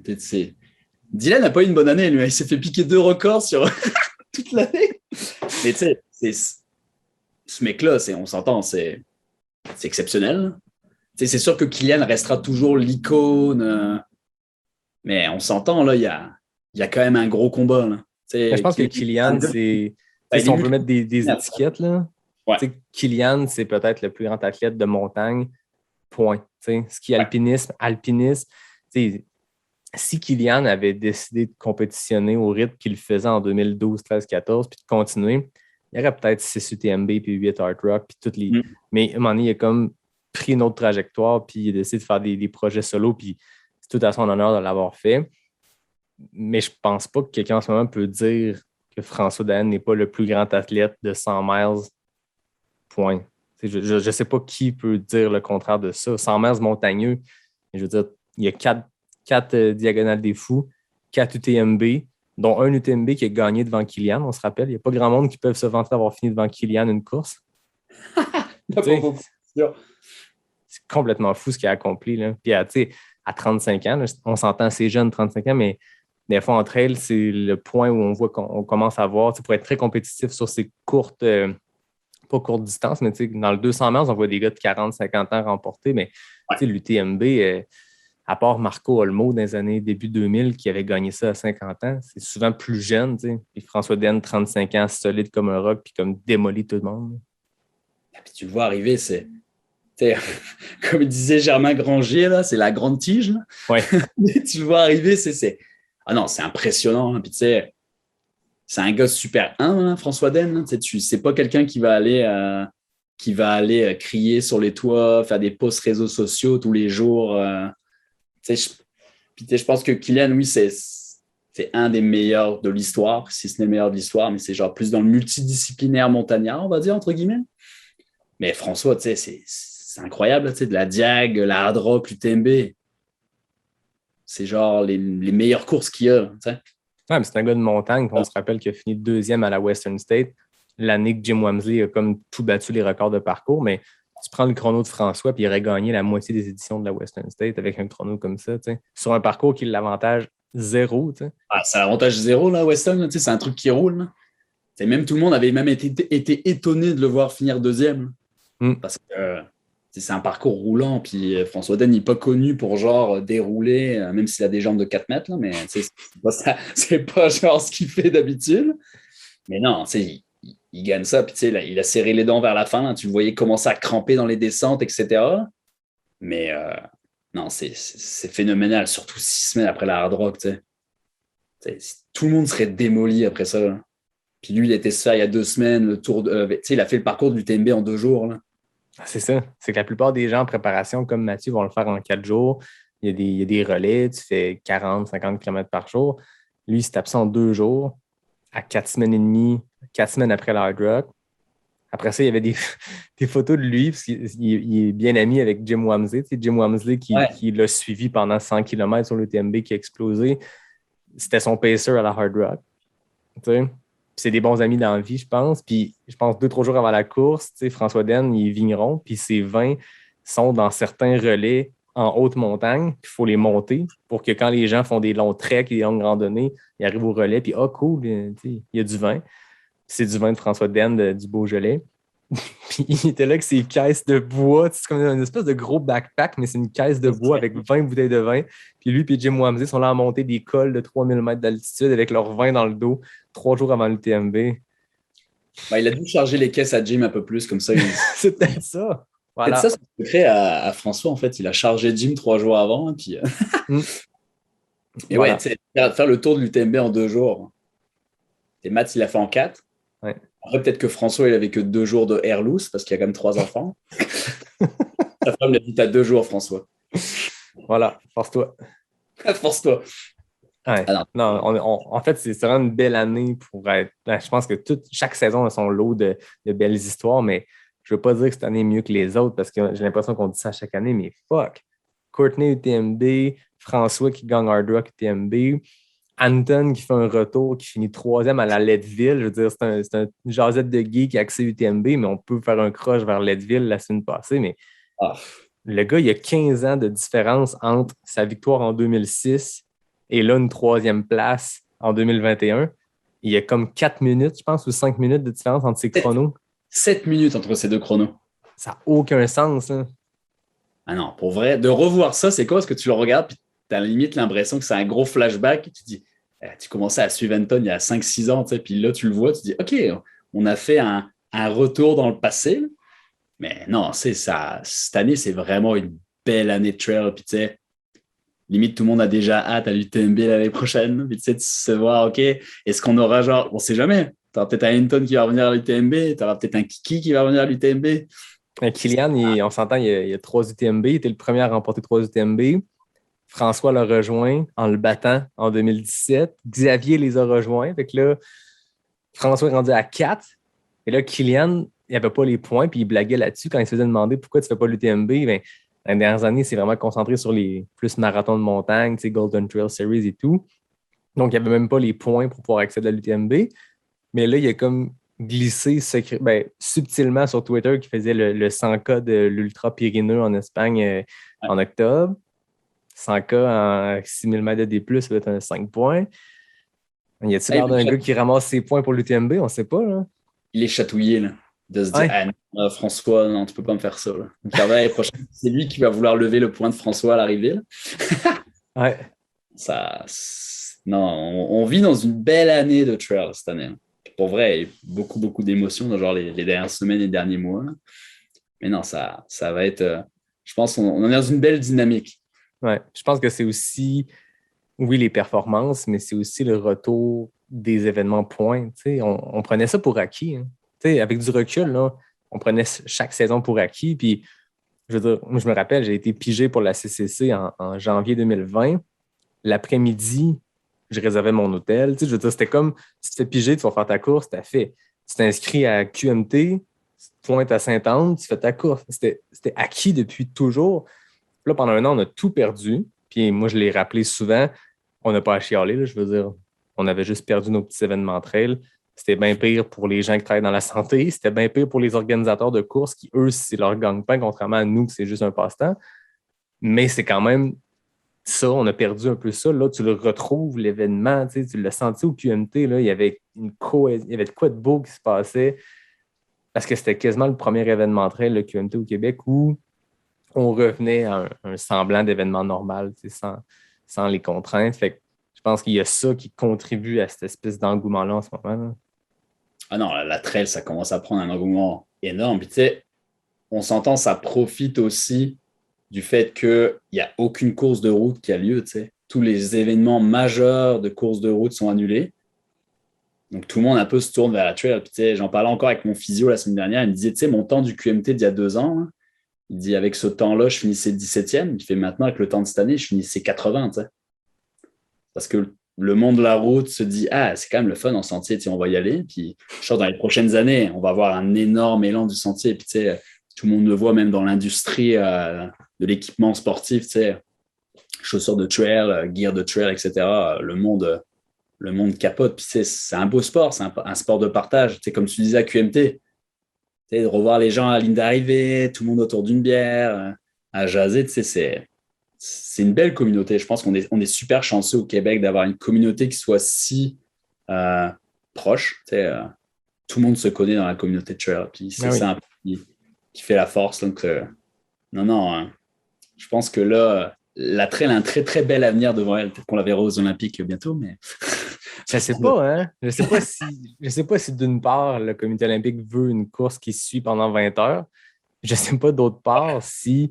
A: Dylan n'a pas eu une bonne année, lui. Il s'est fait piquer 2 records sur toute l'année. Mais tu sais, ce mec-là, on s'entend, c'est exceptionnel. T'sais, c'est sûr que Kilian restera toujours l'icône. Mais on s'entend, là, il y a quand même un gros combat. Là.
D: Je pense que Kilian, c'est... si on veut mettre des étiquettes, là,
A: ouais.
D: Kilian, c'est peut-être le plus grand athlète de montagne, point. Ski alpinisme, si Kilian avait décidé de compétitionner au rythme qu'il faisait en 2012, 13, 14, puis de continuer, il y aurait peut-être 6 UTMB, puis 8 Hard Rock, puis toutes les... Mais à un moment donné, il a comme pris une autre trajectoire, puis il a décidé de faire des projets solo, puis c'est tout à son honneur de l'avoir fait. Mais je pense pas que quelqu'un en ce moment peut dire que François Daen n'est pas le plus grand athlète de 100 miles. Point. Je ne sais pas qui peut dire le contraire de ça. 100 miles montagneux, je veux dire, il y a 4 diagonales des fous, 4 UTMB, dont un UTMB qui a gagné devant Kilian, on se rappelle. Il n'y a pas grand monde qui peut se vanter d'avoir fini devant Kilian une course. C'est complètement fou ce qu'il a accompli. Là. Puis à 35 ans, là, on s'entend assez jeune, 35 ans, mais des fois, en trail, c'est le point où on voit qu'on commence à voir, pour être très compétitif sur ces courtes, pas courtes distances, mais dans le 200 miles, on voit des gars de 40, 50 ans remporter, mais l'UTMB, à part Marco Olmo dans les années début 2000 qui avait gagné ça à 50 ans, c'est souvent plus jeune. Puis François Daen, 35 ans, solide comme un roc, puis comme démolit tout le monde.
A: Et puis tu le vois arriver, c'est... comme disait Germain Granger, là, c'est la grande tige. Là.
D: Ouais.
A: Tu le vois arriver, ah non, c'est impressionnant. Hein. Puis tu sais, c'est un gars super humble, hein, François Daen. C'est pas quelqu'un qui va aller crier sur les toits, faire des posts réseaux sociaux tous les jours. Je pense que Kilian, oui, c'est un des meilleurs de l'histoire, si ce n'est le meilleur de l'histoire, mais c'est genre plus dans le multidisciplinaire montagnard, on va dire, entre guillemets. Mais François, tu sais, c'est incroyable, de la Diag, la Hard Rock, l'UTMB. C'est genre les meilleures courses qu'il y a. T'sais.
D: Ouais, mais c'est un gars de montagne. On se rappelle qu'il a fini 2e à la Western State. L'année que Jim Wamsley a comme tout battu les records de parcours, mais tu prends le chrono de François puis il aurait gagné la moitié des éditions de la Western State avec un chrono comme ça. T'sais. Sur un parcours qui l'avantage 0. T'sais.
A: Ah, c'est l'avantage 0, la Western. C'est un truc qui roule. Même tout le monde avait même été étonné de le voir finir 2e. Parce que c'est un parcours roulant, puis François Daen n'est pas connu pour genre dérouler, même s'il a des jambes de 4 mètres, là, mais c'est pas genre ce qu'il fait d'habitude. Mais non, il gagne ça, puis il a serré les dents vers la fin, là, tu le voyais commencer à cramper dans les descentes, etc. Mais non, c'est phénoménal, surtout 6 semaines après la Hard Rock. Tout le monde serait démoli après ça. Là. Puis lui, il était ça il y a 2 semaines, le tour il a fait le parcours du TMB en 2 jours. Là.
D: C'est ça. C'est que la plupart des gens en préparation, comme Mathieu, vont le faire en 4 jours. Il y a des relais, tu fais 40, 50 km par jour. Lui, il se tape ça en 2 jours, à 4 semaines et demie, 4 semaines après la Hard Rock, Après ça, il y avait des photos de lui, parce qu'il est bien ami avec Jim Wamsley. Tu sais, Jim Wamsley qui l'a suivi pendant 100 km sur l'UTMB, qui a explosé. C'était son pacer à la Hard Rock. Tu sais. C'est des bons amis dans la vie, je pense. Puis, je pense 2-3 jours avant la course, tu sais, François Den, il est vigneron, puis ses vins sont dans certains relais en haute montagne, puis il faut les monter pour que quand les gens font des longs treks et des longues randonnées, ils arrivent au relais, puis cool, tu sais, il y a du vin. Puis c'est du vin de François Den du Beaujolais. Puis il était là avec ses caisses de bois. C'est comme une espèce de gros backpack, mais c'est une caisse de bois avec 20 bouteilles de vin. Puis lui et Jim Wamsley sont là à monter des cols de 3000 mètres d'altitude avec leur vin dans le dos 3 jours avant l'UTMB.
A: Il a dû charger les caisses à Jim un peu plus, comme ça.
D: C'est peut-être ça. Voilà.
A: C'est ça, c'est secret à François, en fait. Il a chargé Jim 3 jours avant. Et puis, et voilà. Faire le tour de l'UTMB en 2 jours. Et Matt, il l'a fait en 4.
D: Ouais.
A: Après, peut-être que François, il avait que 2 jours de air loose parce qu'il y a quand même 3 enfants. Sa femme l'a dit, t'as 2 jours, François.
D: Voilà, force-toi.
A: Force-toi.
D: Ouais. Non, en fait, c'est vraiment une belle année pour être. Je pense que chaque saison a son lot de belles histoires, mais je ne veux pas dire que cette année est mieux que les autres parce que j'ai l'impression qu'on dit ça chaque année, mais fuck. Courtney UTMB, François qui gagne Hard Rock UTMB, Anton qui fait un retour, qui finit 3e à la Leadville. Je veux dire, c'est un jasette de geek qui a accès UTMB, mais on peut faire un crush vers Leadville la semaine passée. Mais le gars, il y a 15 ans de différence entre sa victoire en 2006 et là, une 3e place en 2021. Il y a comme 4 minutes, je pense, ou 5 minutes de différence entre ses chronos.
A: 7 minutes entre ces 2 chronos.
D: Ça n'a aucun sens. Hein.
A: Ah non, pour vrai, de revoir ça, c'est quoi? Parce que tu le regardes, puis tu as limite l'impression que c'est un gros flashback. Et tu te dis, tu commençais à suivre Anton il y a 5-6 ans, puis là, tu le vois, tu te dis, OK, on a fait un retour dans le passé. Mais non, c'est ça. Cette année, c'est vraiment une belle année de trail. Puis tu sais, limite, tout le monde a déjà hâte à l'UTMB l'année prochaine. Puis tu sais, de se voir, OK, est-ce qu'on aura genre, on ne sait jamais. Tu auras peut-être un Anton qui va revenir à l'UTMB, tu auras peut-être un Kiki qui va revenir à l'UTMB.
D: Kylian, on s'entend, il y a 3 UTMB. Il était le premier à remporter 3 UTMB. François l'a rejoint en le battant en 2017. Xavier les a rejoints. Fait que là, François est rendu à 4. Et là, Kylian, il n'avait pas les points, puis il blaguait là-dessus quand il se faisait demander pourquoi tu ne fais pas l'UTMB. Ben, les dernières années, c'est vraiment concentré sur les plus marathons de montagne, Golden Trail Series et tout. Donc, il n'y avait même pas les points pour pouvoir accéder à l'UTMB. Mais là, il a comme glissé subtilement sur Twitter qu'il faisait le 100K de l'Ultra Pyrénées en Espagne en octobre. 100K en 6000 mètres de D+, ça va être un 5 points. Y a-t-il l'air d'un gars qui ramasse ses points pour l'UTMB? On ne sait pas. Là.
A: Il est chatouillé, là, de se dire non, François, non, tu ne peux pas me faire ça. L'année prochaine, c'est lui qui va vouloir lever le point de François à l'arrivée.
D: Ouais.
A: Non, on vit dans une belle année de trail cette année. Pour vrai, il y a beaucoup, beaucoup d'émotions dans genre les dernières semaines et les derniers mois. Mais non, ça va être... je pense qu'on est dans une belle dynamique.
D: Ouais, je pense que c'est aussi, oui, les performances, mais c'est aussi le retour des événements points. On prenait ça pour acquis. Hein. Avec du recul, là, on prenait chaque saison pour acquis. Puis, je veux dire, moi, je me rappelle, j'ai été pigé pour la CCC en janvier 2020. L'après-midi, je réservais mon hôtel. Je veux dire, c'était comme, si tu te fais piger, tu vas faire ta course, t'as fait. Tu t'inscris à QMT, tu pointes à Sainte-Anne, tu fais ta course. C'était acquis depuis toujours. Là, pendant 1 an, on a tout perdu. Puis moi, je l'ai rappelé souvent, on n'a pas à chialer. Là, je veux dire, on avait juste perdu nos petits événements trail. C'était bien pire pour les gens qui travaillent dans la santé. C'était bien pire pour les organisateurs de courses qui, eux, c'est leur gagne-pain, contrairement à nous, que c'est juste un passe-temps. Mais c'est quand même ça, on a perdu un peu ça. Là, tu le retrouves, l'événement. Tu l'as senti au QMT. Là, il y avait de quoi de beau qui se passait. Parce que c'était quasiment le premier événement trail, le QMT au Québec, où on revenait à un semblant d'événement normal, sans les contraintes. Fait que je pense qu'il y a ça qui contribue à cette espèce d'engouement-là en ce moment. Là.
A: Ah non, la trail, ça commence à prendre un engouement énorme. Puis tu sais, on s'entend, ça profite aussi du fait qu'il n'y a aucune course de route qui a lieu. T'sais. Tous les événements majeurs de course de route sont annulés. Donc, tout le monde un peu se tourne vers la trail. Puis, j'en parlais encore avec mon physio la semaine dernière. Il me disait, mon temps du QMT d'il y a 2 ans, hein, il dit, avec ce temps-là, je finissais 17e. Il fait maintenant, avec le temps de cette année, je finissais 80. T'sais. Parce que le monde de la route se dit ah, c'est quand même le fun en sentier, on va y aller. Puis je pense dans les prochaines années, on va avoir un énorme élan du sentier. Puis tout le monde le voit même dans l'industrie de l'équipement sportif, chaussures de trail, gear de trail, etc. Le monde capote. Puis c'est un beau sport, c'est un sport de partage. Comme tu disais à QMT, de revoir les gens à la ligne d'arrivée, tout le monde autour d'une bière, à jaser, c'est une belle communauté. Je pense qu'on est super chanceux au Québec d'avoir une communauté qui soit si proche. Tout le monde se connaît dans la communauté de trail. Puis c'est ça un peu qui fait la force. Donc, je pense que là, la trail a un très, très bel avenir devant elle. Peut-être qu'on la verra aux Olympiques bientôt, mais...
D: Je sais pas, hein? Je sais pas si d'une part, le comité olympique veut une course qui se suit pendant 20 heures. Je sais pas d'autre part si,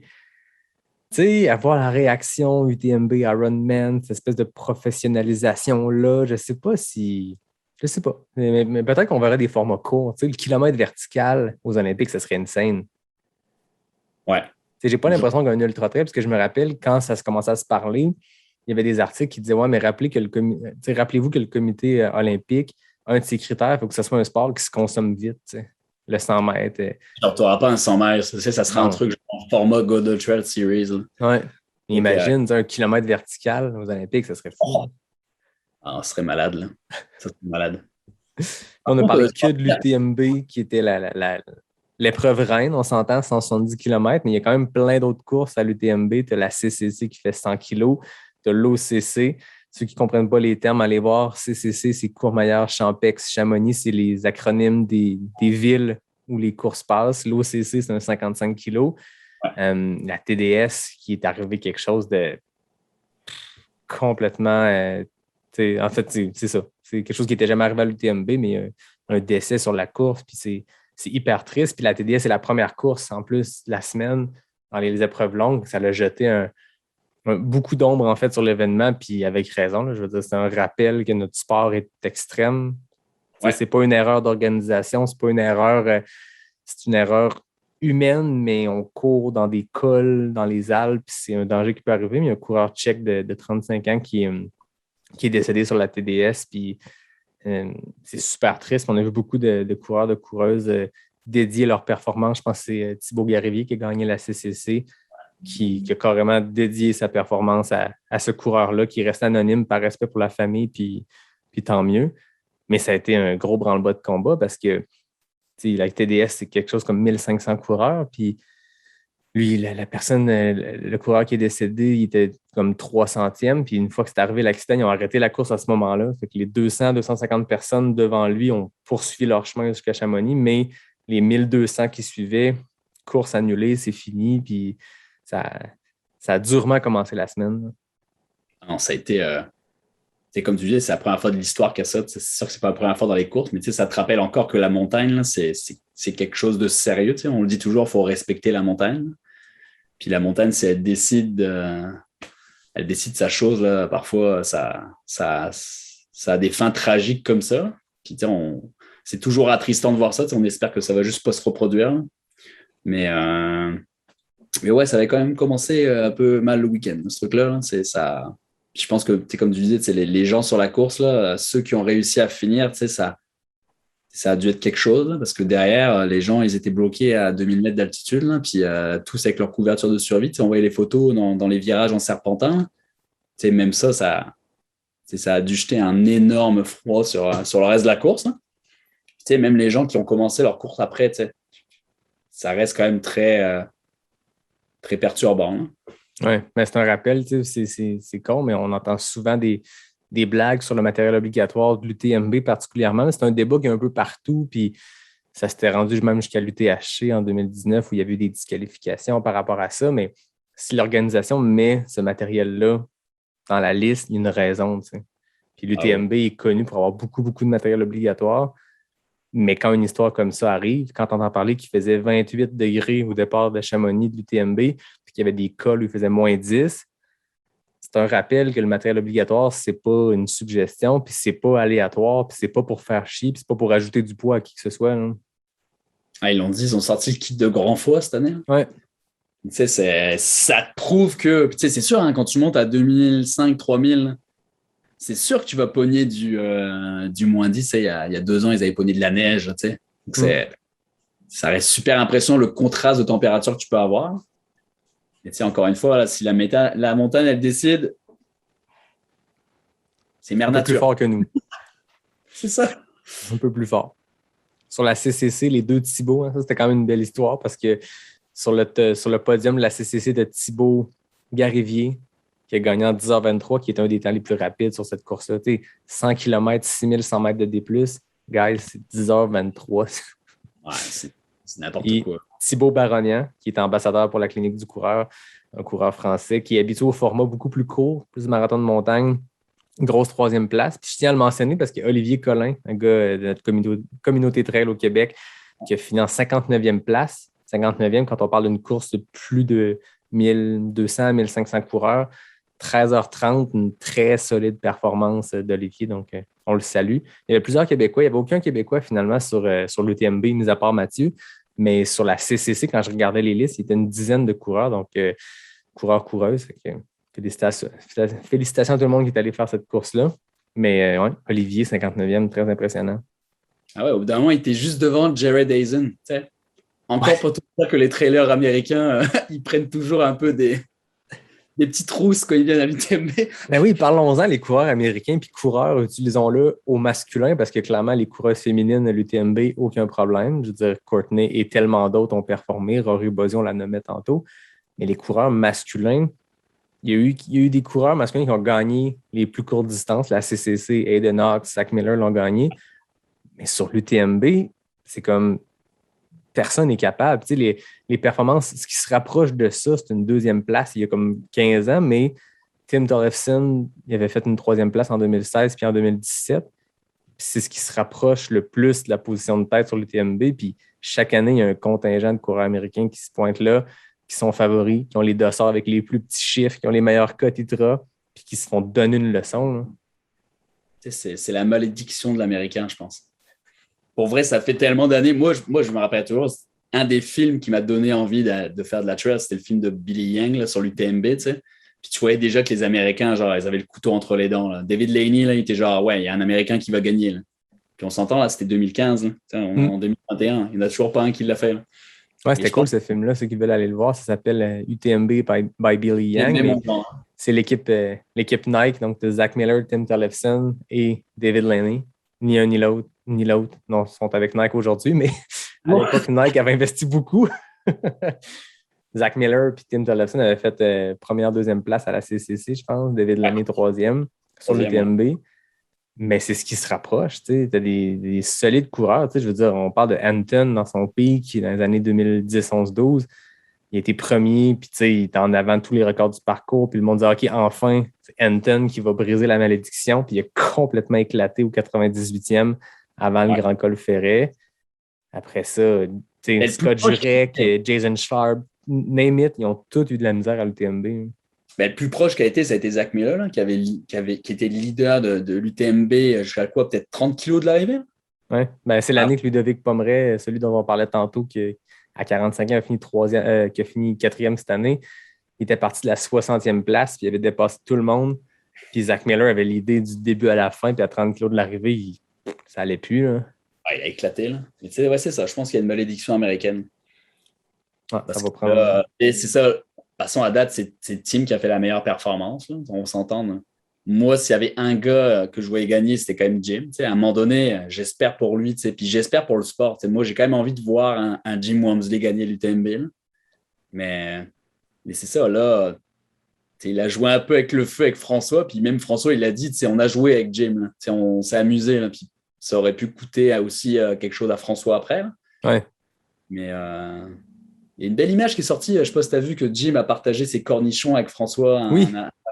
D: tu sais, avoir la réaction UTMB, Ironman, cette espèce de professionnalisation-là, je sais pas. Mais peut-être qu'on verrait des formats courts. Tu sais, le kilomètre vertical aux Olympiques, ce serait insane.
A: Ouais.
D: Tu sais, j'ai pas l'impression qu'un ultra trail, parce que je me rappelle quand ça se commençait à se parler, il y avait des articles qui disaient ouais, mais rappelez-vous que le comité olympique, un de ses critères, il faut que ce soit un sport qui se consomme vite. T'sais. Le 100 mètres.
A: Genre, tu n'auras pas un 100 mètres. Ça sera un truc genre format Godel Trail Series.
D: Oui. Imagine un kilomètre vertical aux Olympiques, ça serait fou.
A: On serait malade, là. Ça serait malade.
D: On a parlé que de l'UTMB qui était l'épreuve reine, on s'entend, 170 km, mais il y a quand même plein d'autres courses à l'UTMB. Tu as la CCC qui fait 100 kg. Tu as l'OCC. Ceux qui ne comprennent pas les termes, allez voir. CCC, c'est Courmayeur, Champex, Chamonix. C'est les acronymes des villes où les courses passent. L'OCC, c'est un 55 kg. La TDS, qui est arrivé quelque chose de complètement... en fait, c'est ça. C'est quelque chose qui n'était jamais arrivé à l'UTMB, mais un décès sur la course. Puis c'est hyper triste. Puis la TDS, c'est la première course, en plus, la semaine, dans les épreuves longues. Ça l'a jeté beaucoup d'ombre, en fait, sur l'événement, puis avec raison. Là, je veux dire, c'est un rappel que notre sport est extrême. Ouais. C'est pas une erreur d'organisation, c'est pas une erreur... c'est une erreur humaine, mais on court dans des cols, dans les Alpes, c'est un danger qui peut arriver. Mais il y a un coureur tchèque de 35 ans qui est décédé sur la TDS, puis c'est super triste. On a vu beaucoup de coureurs, de coureuses dédier leur performance. Je pense que c'est Thibaut Garivier qui a gagné la CCC, qui a carrément dédié sa performance à ce coureur-là, qui reste anonyme par respect pour la famille, puis tant mieux. Mais ça a été un gros branle-bas de combat parce que la TDS, c'est quelque chose comme 1500 coureurs, puis lui, la personne, le coureur qui est décédé, il était comme 300e, puis une fois que c'est arrivé l'accident, ils ont arrêté la course à ce moment-là. Fait que les 200-250 personnes devant lui ont poursuivi leur chemin jusqu'à Chamonix, mais les 1200 qui suivaient, course annulée, c'est fini, puis ça a durement commencé la semaine.
A: Non, ça a été... comme tu disais, c'est la première fois de l'histoire qu'il y a ça. C'est sûr que c'est pas la première fois dans les courses, mais ça te rappelle encore que la montagne, là, c'est quelque chose de sérieux. On le dit toujours, il faut respecter la montagne. Puis la montagne, si elle décide sa chose, là, parfois, ça a des fins tragiques comme ça. Puis c'est toujours attristant de voir ça. On espère que ça va juste pas se reproduire. Mais ouais, ça avait quand même commencé un peu mal le week-end, ce truc-là. Là. Ça... Je pense que, comme tu disais, les gens sur la course, là, ceux qui ont réussi à finir, ça a dû être quelque chose, là, parce que derrière, les gens, ils étaient bloqués à 2000 mètres d'altitude, là, puis tous avec leur couverture de survie. On voyait les photos dans les virages en serpentin. Même ça a dû jeter un énorme froid sur le reste de la course. Hein. Même les gens qui ont commencé leur course après, ça reste quand même très, très perturbant. Hein.
D: Oui, mais c'est un rappel, c'est con, mais on entend souvent des blagues sur le matériel obligatoire de l'UTMB particulièrement. C'est un débat qui est un peu partout, puis ça s'était rendu même jusqu'à l'UTHC en 2019 où il y avait eu des disqualifications par rapport à ça, mais si l'organisation met ce matériel-là dans la liste, il y a une raison. T'sais. Puis l'UTMB est connu pour avoir beaucoup, beaucoup de matériel obligatoire, mais quand une histoire comme ça arrive, quand on entend parler qu'il faisait 28 degrés au départ de Chamonix de l'UTMB, puis qu'il y avait des cols où il faisait moins 10, c'est un rappel que le matériel obligatoire, c'est pas une suggestion, puis c'est pas aléatoire, puis c'est pas pour faire chier, puis c'est pas pour ajouter du poids à qui que ce soit. Là.
A: Ils l'ont dit, ils ont sorti le kit de grand foie cette année.
D: Oui.
A: Ça te prouve que, c'est sûr, hein, quand tu montes à 2005, 3000, c'est sûr que tu vas pogner du moins 10. Tu sais, il y a 2 ans, ils avaient pogné de la neige. Tu sais. Donc, ça reste super impressionnant le contraste de température que tu peux avoir. Et tu sais, encore une fois, là, si la montagne, elle décide, c'est mère
D: Un peu
A: nature.
D: plus fort que nous.
A: C'est ça.
D: Un peu plus fort. Sur la CCC, les 2 Thibaut, hein, ça c'était quand même une belle histoire parce que sur le podium de la CCC de Thibaut Garivier, qui a gagné en 10h23, qui est un des temps les plus rapides sur cette course-là. 100 km, 6100 mètres de D+, guys, c'est 10h23.
A: Ouais, c'est n'importe quoi.
D: Thibaut Baronian, qui est ambassadeur pour la clinique du coureur, un coureur français qui est habitué au format beaucoup plus court, plus marathon de montagne, grosse 3e place. Puis je tiens à le mentionner parce qu'il y a Olivier Collin, un gars de notre communauté trail au Québec, qui a fini en 59e place. 59e, quand on parle d'une course de plus de 1200, 1500 coureurs. 13h30, une très solide performance d'Olivier, donc on le salue. Il y avait plusieurs Québécois, il n'y avait aucun Québécois finalement sur l'UTMB, mis à part Mathieu, mais sur la CCC, quand je regardais les listes, il y était une dizaine de coureurs, donc coureurs-coureuses. Félicitations à tout le monde qui est allé faire cette course-là. Mais ouais, Olivier, 59e, très impressionnant.
A: Ah ouais, au bout d'un moment, il était juste devant Jared Hazen. Encore pour tout ça que les trailers américains, ils prennent toujours un peu des petites trousses quand ils viennent à l'UTMB.
D: Ben oui, parlons-en, les coureurs américains puis coureurs, utilisons-le au masculin parce que clairement, les coureuses féminines à l'UTMB, aucun problème. Je veux dire, Courtney et tellement d'autres ont performé. Rory Bozzi, on la nommait tantôt. Mais les coureurs masculins, il y a eu des coureurs masculins qui ont gagné les plus courtes distances. La CCC, Aiden Knox, Zach Miller l'ont gagné. Mais sur l'UTMB, c'est comme personne n'est capable. Tu sais, les performances, ce qui se rapproche de ça, c'est une 2e place il y a comme 15 ans, mais Tim Tollefson, il avait fait une 3e place en 2016 puis en 2017. Puis c'est ce qui se rapproche le plus de la position de tête sur l'UTMB. Puis chaque année, il y a un contingent de coureurs américains qui se pointent là, qui sont favoris, qui ont les dossards avec les plus petits chiffres, qui ont les meilleurs cotes ITRA, puis qui se font donner une leçon. Là.
A: C'est la malédiction de l'Américain, je pense. Pour vrai, ça fait tellement d'années. Moi, je me rappelle toujours, un des films qui m'a donné envie de faire de la trail, c'était le film de Billy Yang là, sur l'UTMB, tu sais. Puis tu voyais déjà que les Américains, genre, ils avaient le couteau entre les dents. Là. David Laney, là, il était genre, ouais, il y a un Américain qui va gagner. Là. Puis on s'entend, là, c'était 2015. Là. En 2021, il n'y en a toujours pas un qui l'a fait. Là.
D: Ouais, c'était cool ce film-là. Ceux qui veulent aller le voir, ça s'appelle UTMB by Billy Yang. C'est l'équipe Nike, donc de Zach Miller, Tim Tollefson et David Laney. Ni un ni l'autre. Non, ils sont avec Nike aujourd'hui, mais à l'époque, Nike avait investi beaucoup. Zach Miller et Tim Tollefson avaient fait première, 2e place à la CCC, je pense. David Laney, 3e sur l'UTMB. Mais c'est ce qui se rapproche. Tu as des solides coureurs. Je veux dire, on parle de Anton dans son pic dans les années 2010, 11, 12. Il était premier, puis il était en avant de tous les records du parcours. Puis le monde disait, OK, enfin, c'est Anton qui va briser la malédiction. Puis il a complètement éclaté au 98e avant le Grand Col Ferret. Après ça, Scott Jurek, Jason Sharp, name it, ils ont tous eu de la misère à l'UTMB.
A: Ben, le plus proche qui a été, ça a été Zach Miller, là, qui était le leader de l'UTMB jusqu'à quoi, peut-être 30 kilos de l'arrivée?
D: Oui, ben, c'est l'année que Ludovic Pomeray, celui dont on parlait tantôt, qui à 45 ans a fini 4e cette année. Il était parti de la 60e place, puis il avait dépassé tout le monde. Puis Zach Miller avait l'idée du début à la fin, puis à 30 kilos de l'arrivée, ça allait plus. Là.
A: Ouais, il a éclaté. Là. Mais c'est ça. Je pense qu'il y a une malédiction américaine.
D: Ça va prendre.
A: Et c'est ça. De toute façon, à date, c'est Tim qui a fait la meilleure performance. Là. On s'entend. Là. Moi, s'il y avait un gars que je voyais gagner, c'était quand même Jim. À un moment donné, j'espère pour lui, puis j'espère pour le sport. Moi, j'ai quand même envie de voir un Jim Walmsley gagner l'UTMB. Là. Mais c'est ça, là. Il a joué un peu avec le feu avec François, puis même François, il a dit, on a joué avec Jim. Là. On s'est amusé, là, puis ça aurait pu coûter aussi quelque chose à François après. Là.
D: Ouais.
A: Mais il y a une belle image qui est sortie. Je ne sais pas si tu as vu que Jim a partagé ses cornichons avec François.
D: Oui.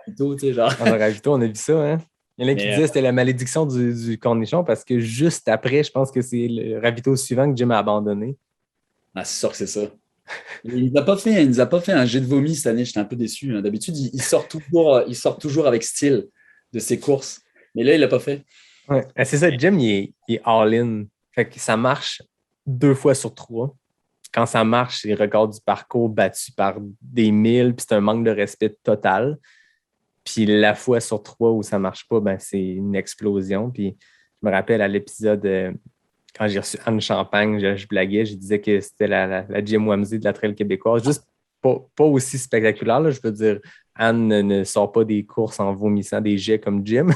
A: Ravito, genre.
D: En Ravito, on a vu ça. Hein? Il y en a qui disaient que c'était la malédiction du cornichon parce que juste après, je pense que c'est le Ravito suivant que Jim a abandonné.
A: Ah, c'est sûr que c'est ça. Il ne nous a pas fait un jet de vomi cette année. J'étais un peu déçu. Hein. D'habitude, il sort toujours avec style de ses courses. Mais là, il ne l'a pas fait.
D: Ouais. C'est ça, Jim, il est all-in. Fait que ça marche 2 fois sur 3. Quand ça marche, c'est les records du parcours battus par des 1000, puis c'est un manque de respect total. Puis la fois sur 3 où ça ne marche pas, ben, c'est une explosion. Puis je me rappelle à l'épisode, quand j'ai reçu Anne Champagne, je blaguais, je disais que c'était la Jim Wamsey de la trail québécoise. Juste pas aussi spectaculaire. Là. Je veux dire, Anne ne sort pas des courses en vomissant des jets comme Jim.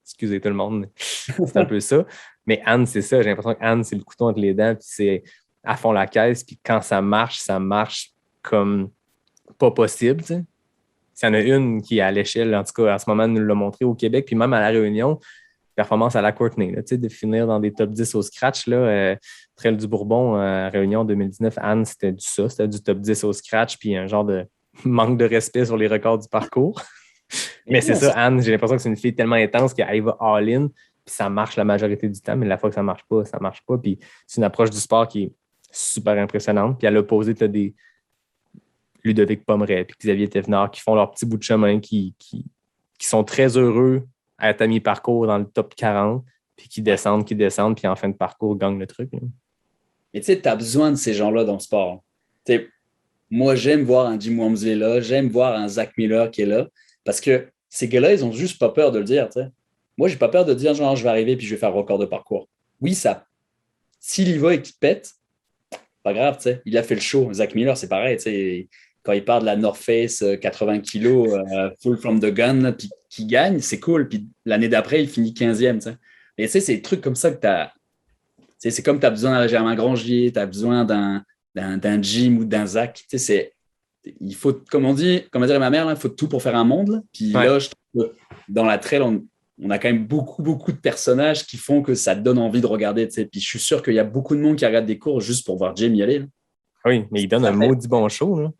D: Excusez tout le monde, mais c'est un peu ça. Mais Anne, c'est ça. J'ai l'impression qu'Anne, c'est le couteau entre les dents, puis c'est à fond la caisse. Puis quand ça marche comme pas possible. Tu sais. S'il y en a une qui est à l'échelle, en tout cas, à ce moment, nous l'a montré au Québec, puis même à La Réunion, performance à la Courtney, là, tu sais, de finir dans des top 10 au scratch. Là, Trail du Bourbon, à Réunion 2019, Anne, c'était du top 10 au scratch, puis un genre de manque de respect sur les records du parcours. Mais c'est ça, Anne, j'ai l'impression que c'est une fille tellement intense qu'elle va all-in, puis ça marche la majorité du temps, mais la fois que ça marche pas. Puis c'est une approche du sport qui est super impressionnante. Puis à l'opposé, tu as des Ludovic Pomeray puis Xavier Thévenard qui font leur petit bout de chemin, qui sont très heureux à être à mi-parcours dans le top 40, puis qui descendent, puis en fin de parcours, gagnent le truc. Là.
A: Mais tu sais, tu as besoin de ces gens-là dans le sport. T'sais, moi, j'aime voir un Jim Wamsley là, j'aime voir un Zach Miller qui est là, parce que ces gars-là, ils ont juste pas peur de le dire. T'sais. Moi, j'ai pas peur de dire, genre, je vais arriver puis je vais faire record de parcours. Oui, ça. S'il y va et qu'il pète, pas grave, tu sais. Il a fait le show. Zach Miller, c'est pareil, tu sais. Quand il part de la North Face, 80 kilos, full from the gun, puis qui gagne, c'est cool. Puis l'année d'après, il finit 15e. T'sais. Mais tu sais, c'est des trucs comme ça que tu as. C'est comme tu as besoin d'un Germain Grangier, tu as besoin d'un Jim ou d'un Zach. Tu sais, il faut, comme dirait ma mère, il faut tout pour faire un monde. Là. Puis là, je trouve que dans la trail, on a quand même beaucoup de personnages qui font que ça te donne envie de regarder. T'sais. Puis je suis sûr qu'il y a beaucoup de monde qui regarde des cours juste pour voir Jim y aller. Là.
D: Oui, mais il donne un maudit bon show. Là.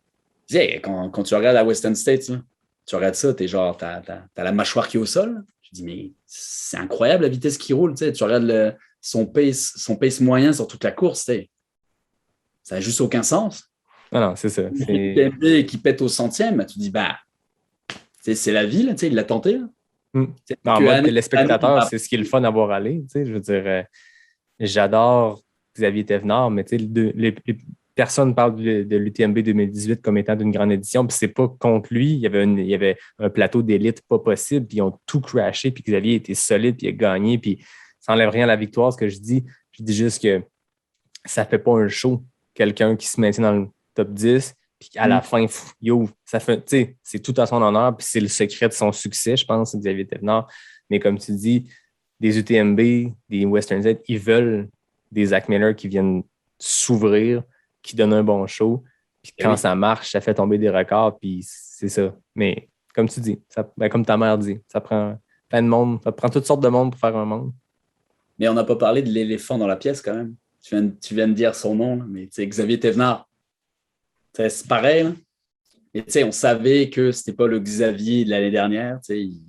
A: Quand tu regardes à Western States, là, tu regardes ça, t'es genre, t'as la mâchoire qui est au sol. Là. Je dis, mais c'est incroyable la vitesse qu'il roule. Tu regardes son pace moyen sur toute la course. Ça n'a juste aucun sens.
D: Non, c'est ça.
A: C'est... qui pète au centième, tu dis, c'est la vie, là, il l'a tenté. Là.
D: Non, moi, les spectateurs, c'est ce qui est le fun à voir aller. Je veux dire, j'adore Xavier Thévenard, mais les personne parle de l'UTMB 2018 comme étant d'une grande édition, puis c'est pas contre lui. Il y avait un plateau d'élite pas possible, puis ils ont tout crashé, puis Xavier était solide, puis il a gagné, puis ça n'enlève rien à la victoire. Ce que je dis juste que ça fait pas un show, quelqu'un qui se maintient dans le top 10, puis à la fin, ça fait, c'est tout à son honneur, puis c'est le secret de son succès, je pense, Xavier Thévenard. Mais comme tu dis, des UTMB, des Western Z, ils veulent des Zach Miller qui viennent s'ouvrir, qui donne un bon show. Puis quand ça marche, ça fait tomber des records, puis c'est ça. Mais comme tu dis, comme ta mère dit, ça prend plein de monde, ça prend toutes sortes de monde pour faire un monde.
A: Mais on n'a pas parlé de l'éléphant dans la pièce quand même. Tu viens de dire son nom, là, mais tu sais, Xavier Thévenard. C'est pareil. Là. Et tu sais, on savait que c'était pas le Xavier de l'année dernière. Tu sais, il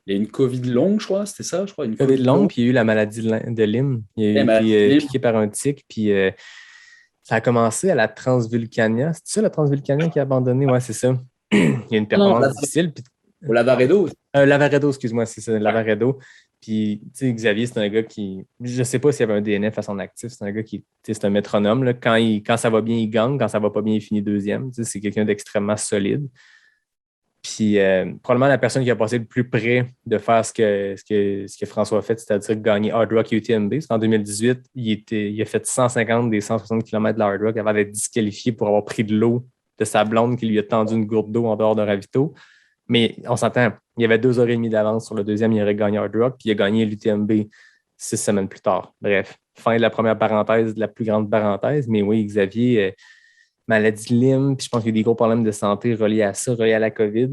A: y a une COVID longue, je crois, c'était ça, je crois. Une
D: COVID longue, puis il y a eu la maladie de Lyme. Il a été piqué par un tic, puis ça a commencé à la Transvulcania. C'est ça, la Transvulcania qui a abandonné? Ouais, c'est ça. Il y a une performance difficile. Puis...
A: Au Lavaredo.
D: Lavaredo, excuse-moi, c'est ça, Lavaredo. Puis, tu sais, Xavier, c'est un gars qui... Je sais pas s'il y avait un DNF à son actif. C'est un gars qui... C'est un métronome. Là. Quand ça va bien, il gagne. Quand ça va pas bien, il finit deuxième. Tu sais, c'est quelqu'un d'extrêmement solide. Puis, probablement la personne qui a passé le plus près de faire ce que François a fait, c'est-à-dire gagner Hard Rock UTMB. Parce qu'en 2018, il a fait 150 des 160 km de la Hard Rock avant d'être disqualifié pour avoir pris de l'eau de sa blonde qui lui a tendu une gourde d'eau en dehors d'un ravito. Mais on s'entend, il y avait 2h30 d'avance sur le deuxième, il aurait gagné Hard Rock, puis il a gagné l'UTMB 6 semaines plus tard. Bref, fin de la première parenthèse, de la plus grande parenthèse. Mais oui, Xavier... maladie de Lyme, puis je pense qu'il y a des gros problèmes de santé reliés à ça, reliés à la COVID.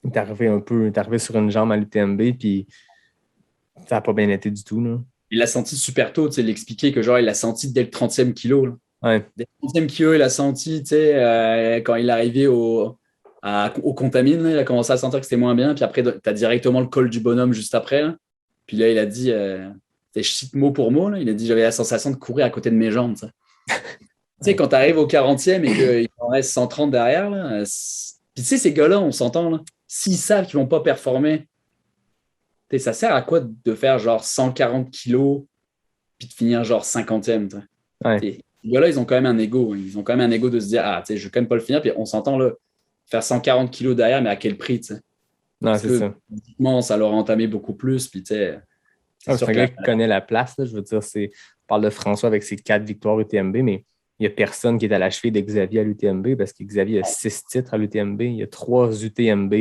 D: Il est arrivé sur une jambe à l'UTMB, puis ça n'a pas bien été du tout. Là.
A: Il l'a senti super tôt, tu sais, l'expliquer que genre, il l'a senti dès le 30e kilo. Là.
D: Ouais.
A: Dès le 30e kilo, il l'a senti, tu sais, quand il est arrivé au Contamine, là, il a commencé à sentir que c'était moins bien, puis après, tu as directement le col du bonhomme juste après. Là. Puis là, il a dit, je cite mot pour mot, là, il a dit, j'avais la sensation de courir à côté de mes jambes, tu sais. Tu sais, quand tu arrives au 40e et qu'il en reste 130 derrière, là, puis tu sais, ces gars-là, on s'entend, là, s'ils savent qu'ils ne vont pas performer, ça sert à quoi de faire genre 140 kilos puis de finir genre 50e?
D: Ouais.
A: Ces gars-là, ils ont quand même un ego. Ils ont quand même un ego de se dire, je ne vais quand même pas le finir. Puis on s'entend, là, faire 140 kilos derrière, mais à quel prix? T'sais?
D: Non,
A: Parce
D: c'est
A: que
D: ça.
A: physiquement, ça l'aurait entamé beaucoup plus. Puis, tu sais,
D: C'est
A: sûr
D: un
A: que
D: gars qui connaît la place. Là. Je veux dire, on parle de François avec ses 4 victoires UTMB, mais il n'y a personne qui est à la cheville de Xavier à l'UTMB parce que Xavier a 6 titres à l'UTMB. Il y a 3 UTMB,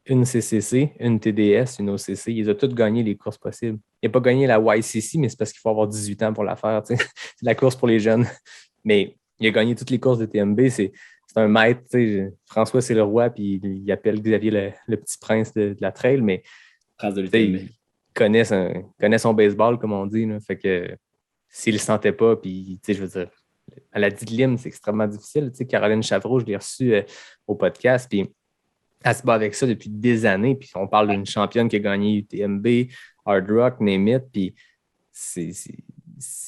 D: une CCC, une TDS, une OCC. Il a tous gagné les courses possibles. Il n'a pas gagné la YCC, mais c'est parce qu'il faut avoir 18 ans pour la faire. C'est la course pour les jeunes. Mais il a gagné toutes les courses d'UTMB. C'est un maître. François, c'est le roi, puis il appelle Xavier le petit prince de la trail, mais
A: prince de l'UTMB.
D: connaît son baseball, comme on dit. Là. Fait que s'il le sentait pas, puis je veux dire, à la Didyline, c'est extrêmement difficile. Caroline Chavreau, je l'ai reçue au podcast, puis elle se bat avec ça depuis des années. Puis on parle d'une championne qui a gagné UTMB, Hard Rock, name it, puis c'est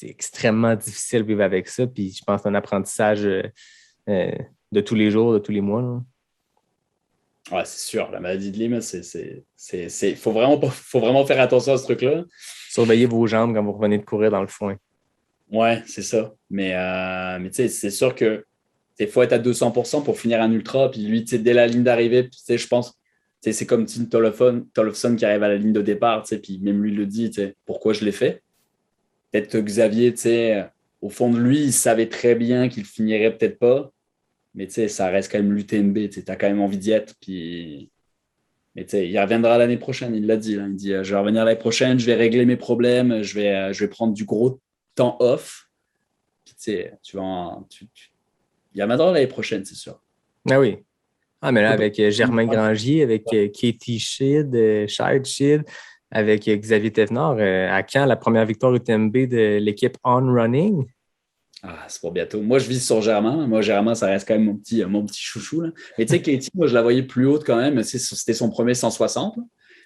D: extrêmement difficile de vivre avec ça. Puis je pense que c'est un apprentissage de tous les jours, de tous les mois. Là.
A: Ouais, c'est sûr. La maladie de Lyme, faut vraiment faire attention à ce truc-là.
D: Surveillez vos jambes quand vous revenez de courir dans le foin.
A: Ouais, c'est ça. Mais tu sais, c'est sûr que il faut être à 200% pour finir un ultra. Puis lui, dès la ligne d'arrivée, je pense, c'est comme Tim Tollefson qui arrive à la ligne de départ. Puis même lui le dit, pourquoi je l'ai fait. Peut-être que Xavier, au fond de lui, il savait très bien qu'il finirait peut-être pas. Mais ça reste quand même l'UTMB. Tu as quand même envie d'y être. Puis... Mais il reviendra l'année prochaine, il l'a dit. Là. Il dit je vais revenir l'année prochaine, je vais régler mes problèmes, je vais prendre du gros temps off. Puis il reviendra l'année prochaine, c'est sûr.
D: Ah oui. Ah, mais là, avec Germain Grangier, avec Katie Scheid, avec Xavier Thévenard, à quand la première victoire UTMB de l'équipe On Running?
A: Ah, c'est pour bientôt. Moi, je vise sur Germain. Moi, Germain, ça reste quand même mon petit chouchou. Là. Mais tu sais, Katie, moi, je la voyais plus haute quand même. C'était son premier 160.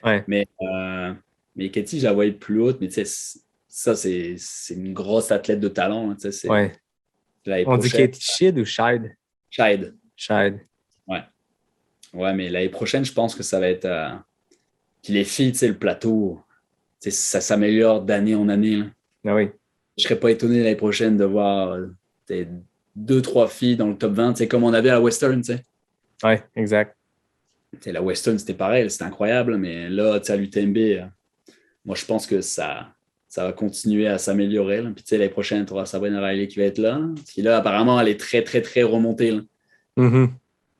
D: Ouais.
A: Mais Katie, je la voyais plus haute. Mais tu sais, ça, c'est une grosse athlète de talent. Hein,
D: ouais. On dit Katie Scheid ou Scheid?
A: Scheid.
D: Ouais.
A: Ouais, mais l'année prochaine, je pense que ça va être... Puis les filles, tu sais, le plateau, ça s'améliore d'année en année. Là.
D: Ah oui.
A: Je ne serais pas étonné l'année prochaine de voir 2-3 filles dans le top 20, comme on avait à la Western.
D: Oui, exact.
A: La Western, c'était pareil, c'était incroyable, mais là, à l'UTMB, moi, je pense que ça va continuer à s'améliorer. Là. Puis l'année prochaine, tu auras Sabrina Riley qui va être là. Puis là, apparemment, elle est très, très, très remontée. Là.
D: Mm-hmm.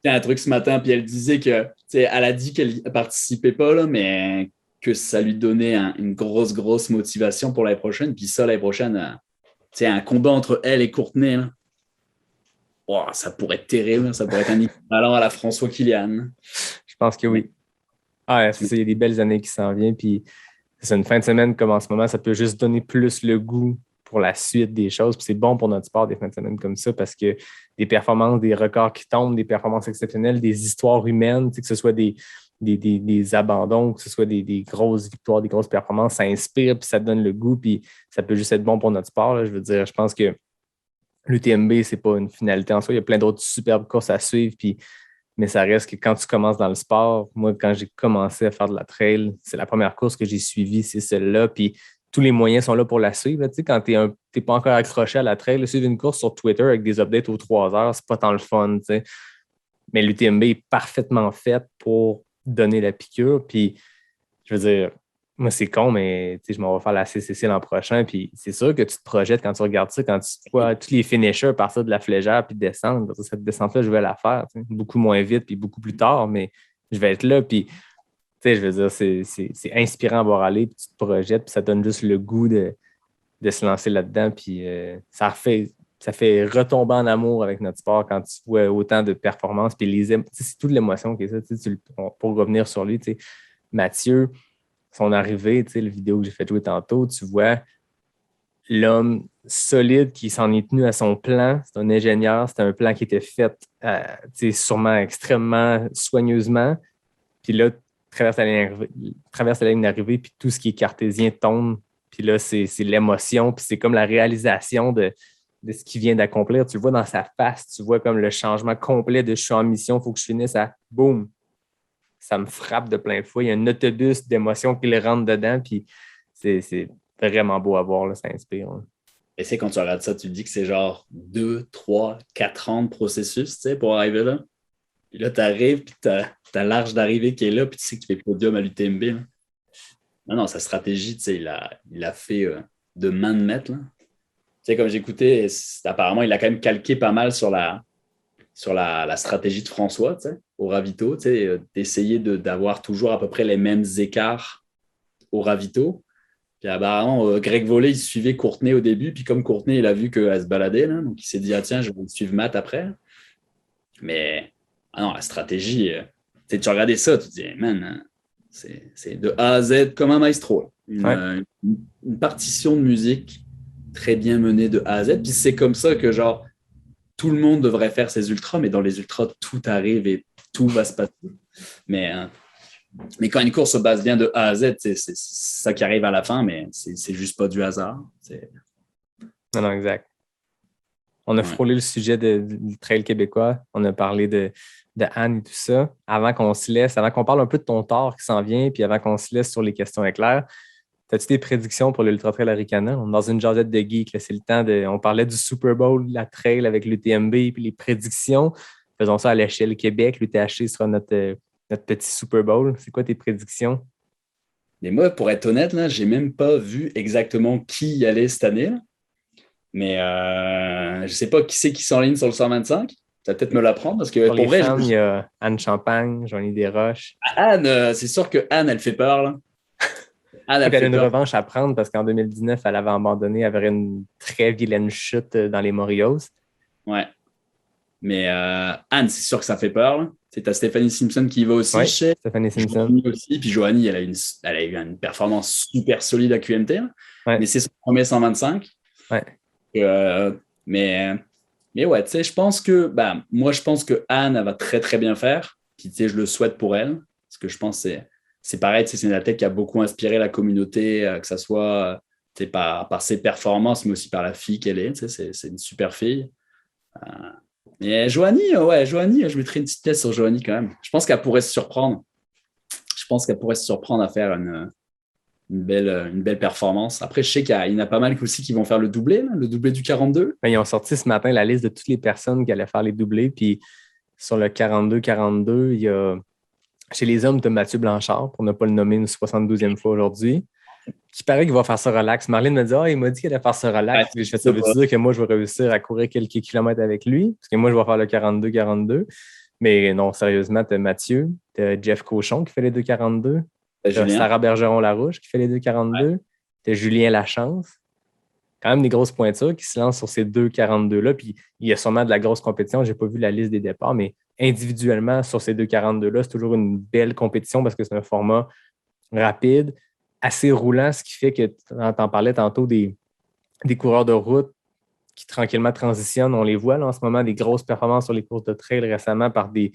A: Il y a un truc ce matin, puis elle disait que, elle a dit qu'elle ne participait pas, là, mais que ça lui donnait une grosse motivation pour l'année prochaine. Puis ça, l'année prochaine, un combat entre elle et Courtenay, là. Oh, ça pourrait être terrible. Ça pourrait être un équivalent à la François Kilian.
D: Je pense que oui. Ah, il y a des belles années qui s'en viennent. Puis c'est une fin de semaine comme en ce moment, ça peut juste donner plus le goût pour la suite des choses. Puis c'est bon pour notre sport des fins de semaine comme ça parce que des performances, des records qui tombent, des performances exceptionnelles, des histoires humaines, que ce soit des abandons, que ce soit des grosses victoires, des grosses performances, ça inspire puis ça donne le goût puis ça peut juste être bon pour notre sport. Là. Je veux dire, je pense que l'UTMB, c'est pas une finalité en soi. Il y a plein d'autres superbes courses à suivre mais ça reste que quand tu commences dans le sport, moi, quand j'ai commencé à faire de la trail, c'est la première course que j'ai suivie, c'est celle-là. Puis tous les moyens sont là pour la suivre. Là. Quand tu n'es pas encore accroché à la trail, suivre une course sur Twitter avec des updates aux 3 heures, c'est pas tant le fun. T'sais. Mais l'UTMB est parfaitement faite pour donner la piqûre. Puis, je veux dire, moi, c'est con, mais je m'en vais faire la CCC l'an prochain. Puis, c'est sûr que tu te projettes quand tu regardes ça, quand tu vois tous les finishers partir de la flégère puis descendre. Cette descente-là, je vais la faire beaucoup moins vite puis beaucoup plus tard, mais je vais être là. Puis, je veux dire, c'est inspirant à voir aller, puis tu te projettes, puis ça donne juste le goût de se lancer là-dedans. Puis, ça fait retomber en amour avec notre sport quand tu vois autant de performances. Puis c'est toute l'émotion qui est ça. Pour revenir sur lui, Mathieu, son arrivée, la vidéo que j'ai fait jouer tantôt, tu vois l'homme solide qui s'en est tenu à son plan. C'est un ingénieur, c'était un plan qui était fait sûrement extrêmement soigneusement. Puis là, traverse la ligne d'arrivée, puis tout ce qui est cartésien tombe. Puis là, c'est l'émotion, puis c'est comme la réalisation de ce qu'il vient d'accomplir. Tu le vois dans sa face, tu vois comme le changement complet de je suis en mission, il faut que je finisse à boum. Ça me frappe de plein fouet. Il y a un autobus d'émotions qui le rentre dedans, puis c'est vraiment beau à voir, là, ça inspire. Hein.
A: Et c'est quand tu regardes ça, tu te dis que c'est genre 2, 3, 4 ans de processus pour arriver là? Puis là, tu arrives, puis tu as l'arche d'arrivée qui est là, puis tu sais que tu fais podium à l'UTMB. Là. Non, sa stratégie, tu sais, il a fait de main de maître. Là. Tu sais, comme j'écoutais, apparemment, il a quand même calqué pas mal sur la stratégie de François, tu sais, au ravito, tu sais, d'essayer d'avoir toujours à peu près les mêmes écarts au ravito. Puis apparemment, Greg Volley, il suivait Courtenay au début, puis comme Courtenay, il a vu qu'elle se baladait, là, donc il s'est dit, ah tiens, je vais suivre Matt après. Mais, non, la stratégie, tu regardais ça, tu te dis, man, hein, c'est de A à Z comme un maestro. Une partition de musique très bien menée de A à Z. Puis c'est comme ça que, genre, tout le monde devrait faire ses ultras, mais dans les ultras, tout arrive et tout va se passer. Mais quand une course se base bien de A à Z, c'est ça qui arrive à la fin, mais c'est juste pas du hasard.
D: Non, exact. On a frôlé le sujet du trail québécois. On a parlé de Anne et tout ça. Avant qu'on se laisse, avant qu'on parle un peu de ton tort qui s'en vient, puis avant qu'on se laisse sur les questions éclairs, as-tu des prédictions pour l'Ultra Trail Arikana? On est dans une jasette de geek. Là. C'est le temps on parlait du Super Bowl, la trail avec l'UTMB, puis les prédictions. Faisons ça à l'échelle Québec. L'UTHC sera notre petit Super Bowl. C'est quoi tes prédictions?
A: Mais moi, pour être honnête, là, j'ai même pas vu exactement qui y allait cette année. Là. Mais je sais pas qui c'est qui s'enligne sur le 125. Tu vas peut-être me l'apprendre parce que
D: pour les femmes, il y a Anne Champagne, Joanie Desroches.
A: Anne, c'est sûr que Anne, elle fait peur. Là.
D: Elle a une revanche à prendre parce qu'en 2019, elle avait abandonné, elle avait une très vilaine chute dans les Morios.
A: Ouais. Mais Anne, c'est sûr que ça fait peur. Tu as Stéphanie Simpson qui y va aussi.
D: Oui, Stéphanie Simpson.
A: Joanie aussi. Puis Joanie, elle a eu une performance super solide à QMT. Ouais. Mais c'est son premier 125.
D: Ouais.
A: Mais ouais, tu sais, je pense que moi, je pense que Anne, elle va très, très bien faire. Puis, tu sais, je le souhaite pour elle. Parce que je pense que c'est pareil, c'est une athlète qui a beaucoup inspiré la communauté, que ce soit par ses performances, mais aussi par la fille qu'elle est. C'est une super fille. Mais Joanie, je mettrais une petite pièce sur Joanie quand même. Je pense qu'elle pourrait se surprendre. À faire une belle performance. Après, je sais qu'il y en a pas mal aussi qui vont faire le doublé du 42.
D: Ils ont sorti ce matin la liste de toutes les personnes qui allaient faire les doublés. Puis sur le 42-42, il y a chez les hommes de Mathieu Blanchard, pour ne pas le nommer une 72e fois aujourd'hui, qui paraît qu'il va faire ça relax. Marlène me dit « il m'a dit qu'il allait faire ça relax. » Je fais ça veut dire que moi, je vais réussir à courir quelques kilomètres avec lui, parce que moi, je vais faire le 42-42. Mais non, sérieusement, tu as Mathieu, tu as Jeff Cochon qui fait les 2,42, tu as Sarah Bergeron-Larouche qui fait les 2,42, tu as Julien Lachance. Quand même des grosses pointures qui se lancent sur ces 2,42-là. Puis il y a sûrement de la grosse compétition. Je n'ai pas vu la liste des départs, mais individuellement, sur ces 2,42-là, c'est toujours une belle compétition parce que c'est un format rapide, assez roulant, ce qui fait que, tu en parlais tantôt, des coureurs de route qui tranquillement transitionnent. On les voit là, en ce moment, des grosses performances sur les courses de trail récemment par des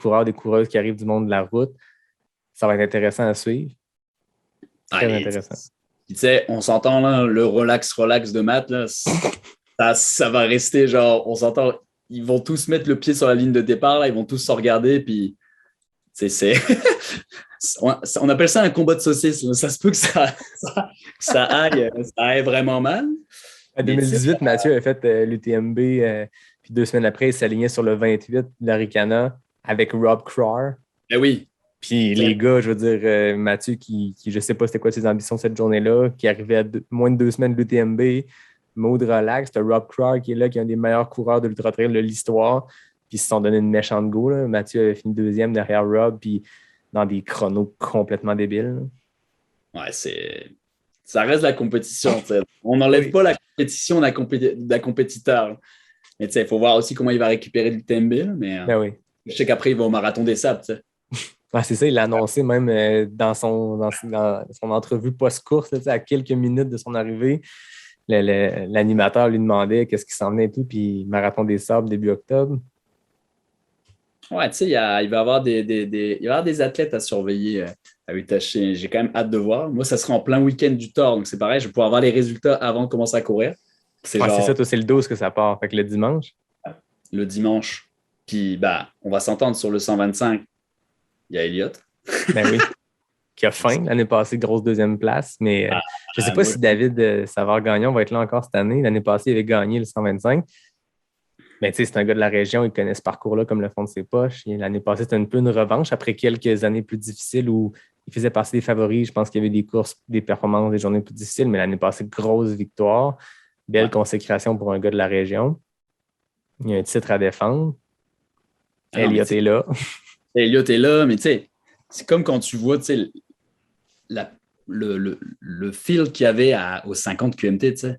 D: coureurs, des coureuses qui arrivent du monde de la route. Ça va être intéressant à suivre. Très intéressant.
A: Tu sais, on s'entend là, le relax de Matt, là, ça va rester genre, on s'entend, ils vont tous mettre le pied sur la ligne de départ, là, ils vont tous se regarder, puis on appelle ça un combat de saucisses. Ça se peut que ça aille vraiment mal.
D: En 2018, Mathieu a fait l'UTMB, puis 2 semaines après, il s'alignait sur le 28 de l'Arikana avec Rob Crowar.
A: Ben oui.
D: Puis les gars, je veux dire, Mathieu, qui je ne sais pas c'était quoi ses ambitions cette journée-là, qui arrivait à moins de 2 semaines de l'UTMB, mode relax, t'as Rob Crowar qui est là, qui est un des meilleurs coureurs de l'ultra-trail de l'histoire, puis ils se sont donné une méchante go. Là. Mathieu avait fini 2e derrière Rob, puis dans des chronos complètement débiles. Là.
A: Ouais, ça reste la compétition. T'sais. On n'enlève pas la compétition d'un compétiteur. Mais il faut voir aussi comment il va récupérer l'UTMB. Mais
D: oui.
A: Je sais qu'après, il va au marathon des sables.
D: Ah, c'est ça, il l'a annoncé même dans son entrevue post-course, à quelques minutes de son arrivée. L'animateur lui demandait qu'est-ce qui s'en venait et tout, puis marathon des sables début octobre.
A: Ouais, tu sais, il va y avoir des athlètes à surveiller à UTHC. J'ai quand même hâte de voir. Moi, ça sera en plein week-end du Thor, donc c'est pareil, je vais pouvoir avoir les résultats avant de commencer à courir.
D: C'est ça, toi, c'est le 12 que ça part. Fait que le dimanche.
A: Le dimanche. Puis, on va s'entendre sur le 125. Il y a Elliott.
D: Ben oui. Qui a faim l'année passée, grosse 2e place. Mais je ne sais pas si David Savard-Gagnon va être là encore cette année. L'année passée, il avait gagné le 125. Mais tu sais, c'est un gars de la région, il connaît ce parcours-là comme le fond de ses poches. L'année passée, c'était un peu une revanche après quelques années plus difficiles où il faisait partie des favoris. Je pense qu'il y avait des courses, des performances, des journées plus difficiles, mais l'année passée, grosse victoire. Belle consécration pour un gars de la région. Il y a un titre à défendre. Elliott est là.
A: Elliott est là, mais tu sais, c'est comme quand tu vois, tu sais, le feel qu'il y avait aux 50 QMT, tu sais.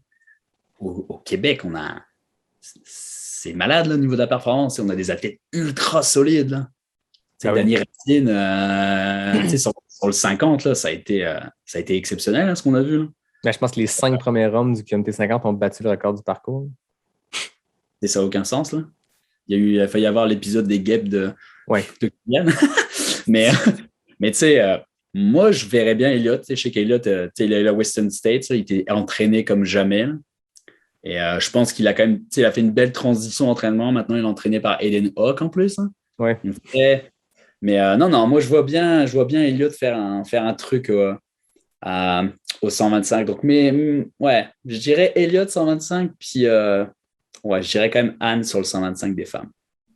A: Au Québec, c'est malade là, au niveau de la performance. On a des athlètes ultra solides. Là. Danny Racine, sur le 50, là, ça a été exceptionnel hein, ce qu'on a vu. Là.
D: Mais je pense que les 5 premiers hommes du QMT 50 ont battu le record du parcours.
A: Et ça n'a aucun sens. Là. Il a failli y avoir l'épisode des guêpes de Kylian. mais tu sais, moi, je verrais bien Elliott. Je sais qu'Elliott, il est à Western States, là, il était entraîné comme jamais. Là. Et je pense qu'il a quand même, il a fait une belle transition d'entraînement. Maintenant, il est entraîné par Aiden Hawk en plus. Hein.
D: Ouais.
A: Mais non, moi, je vois bien Elliott faire un truc au 125. Donc, mais ouais, je dirais Elliott 125, puis je dirais quand même Anne sur le 125 des femmes.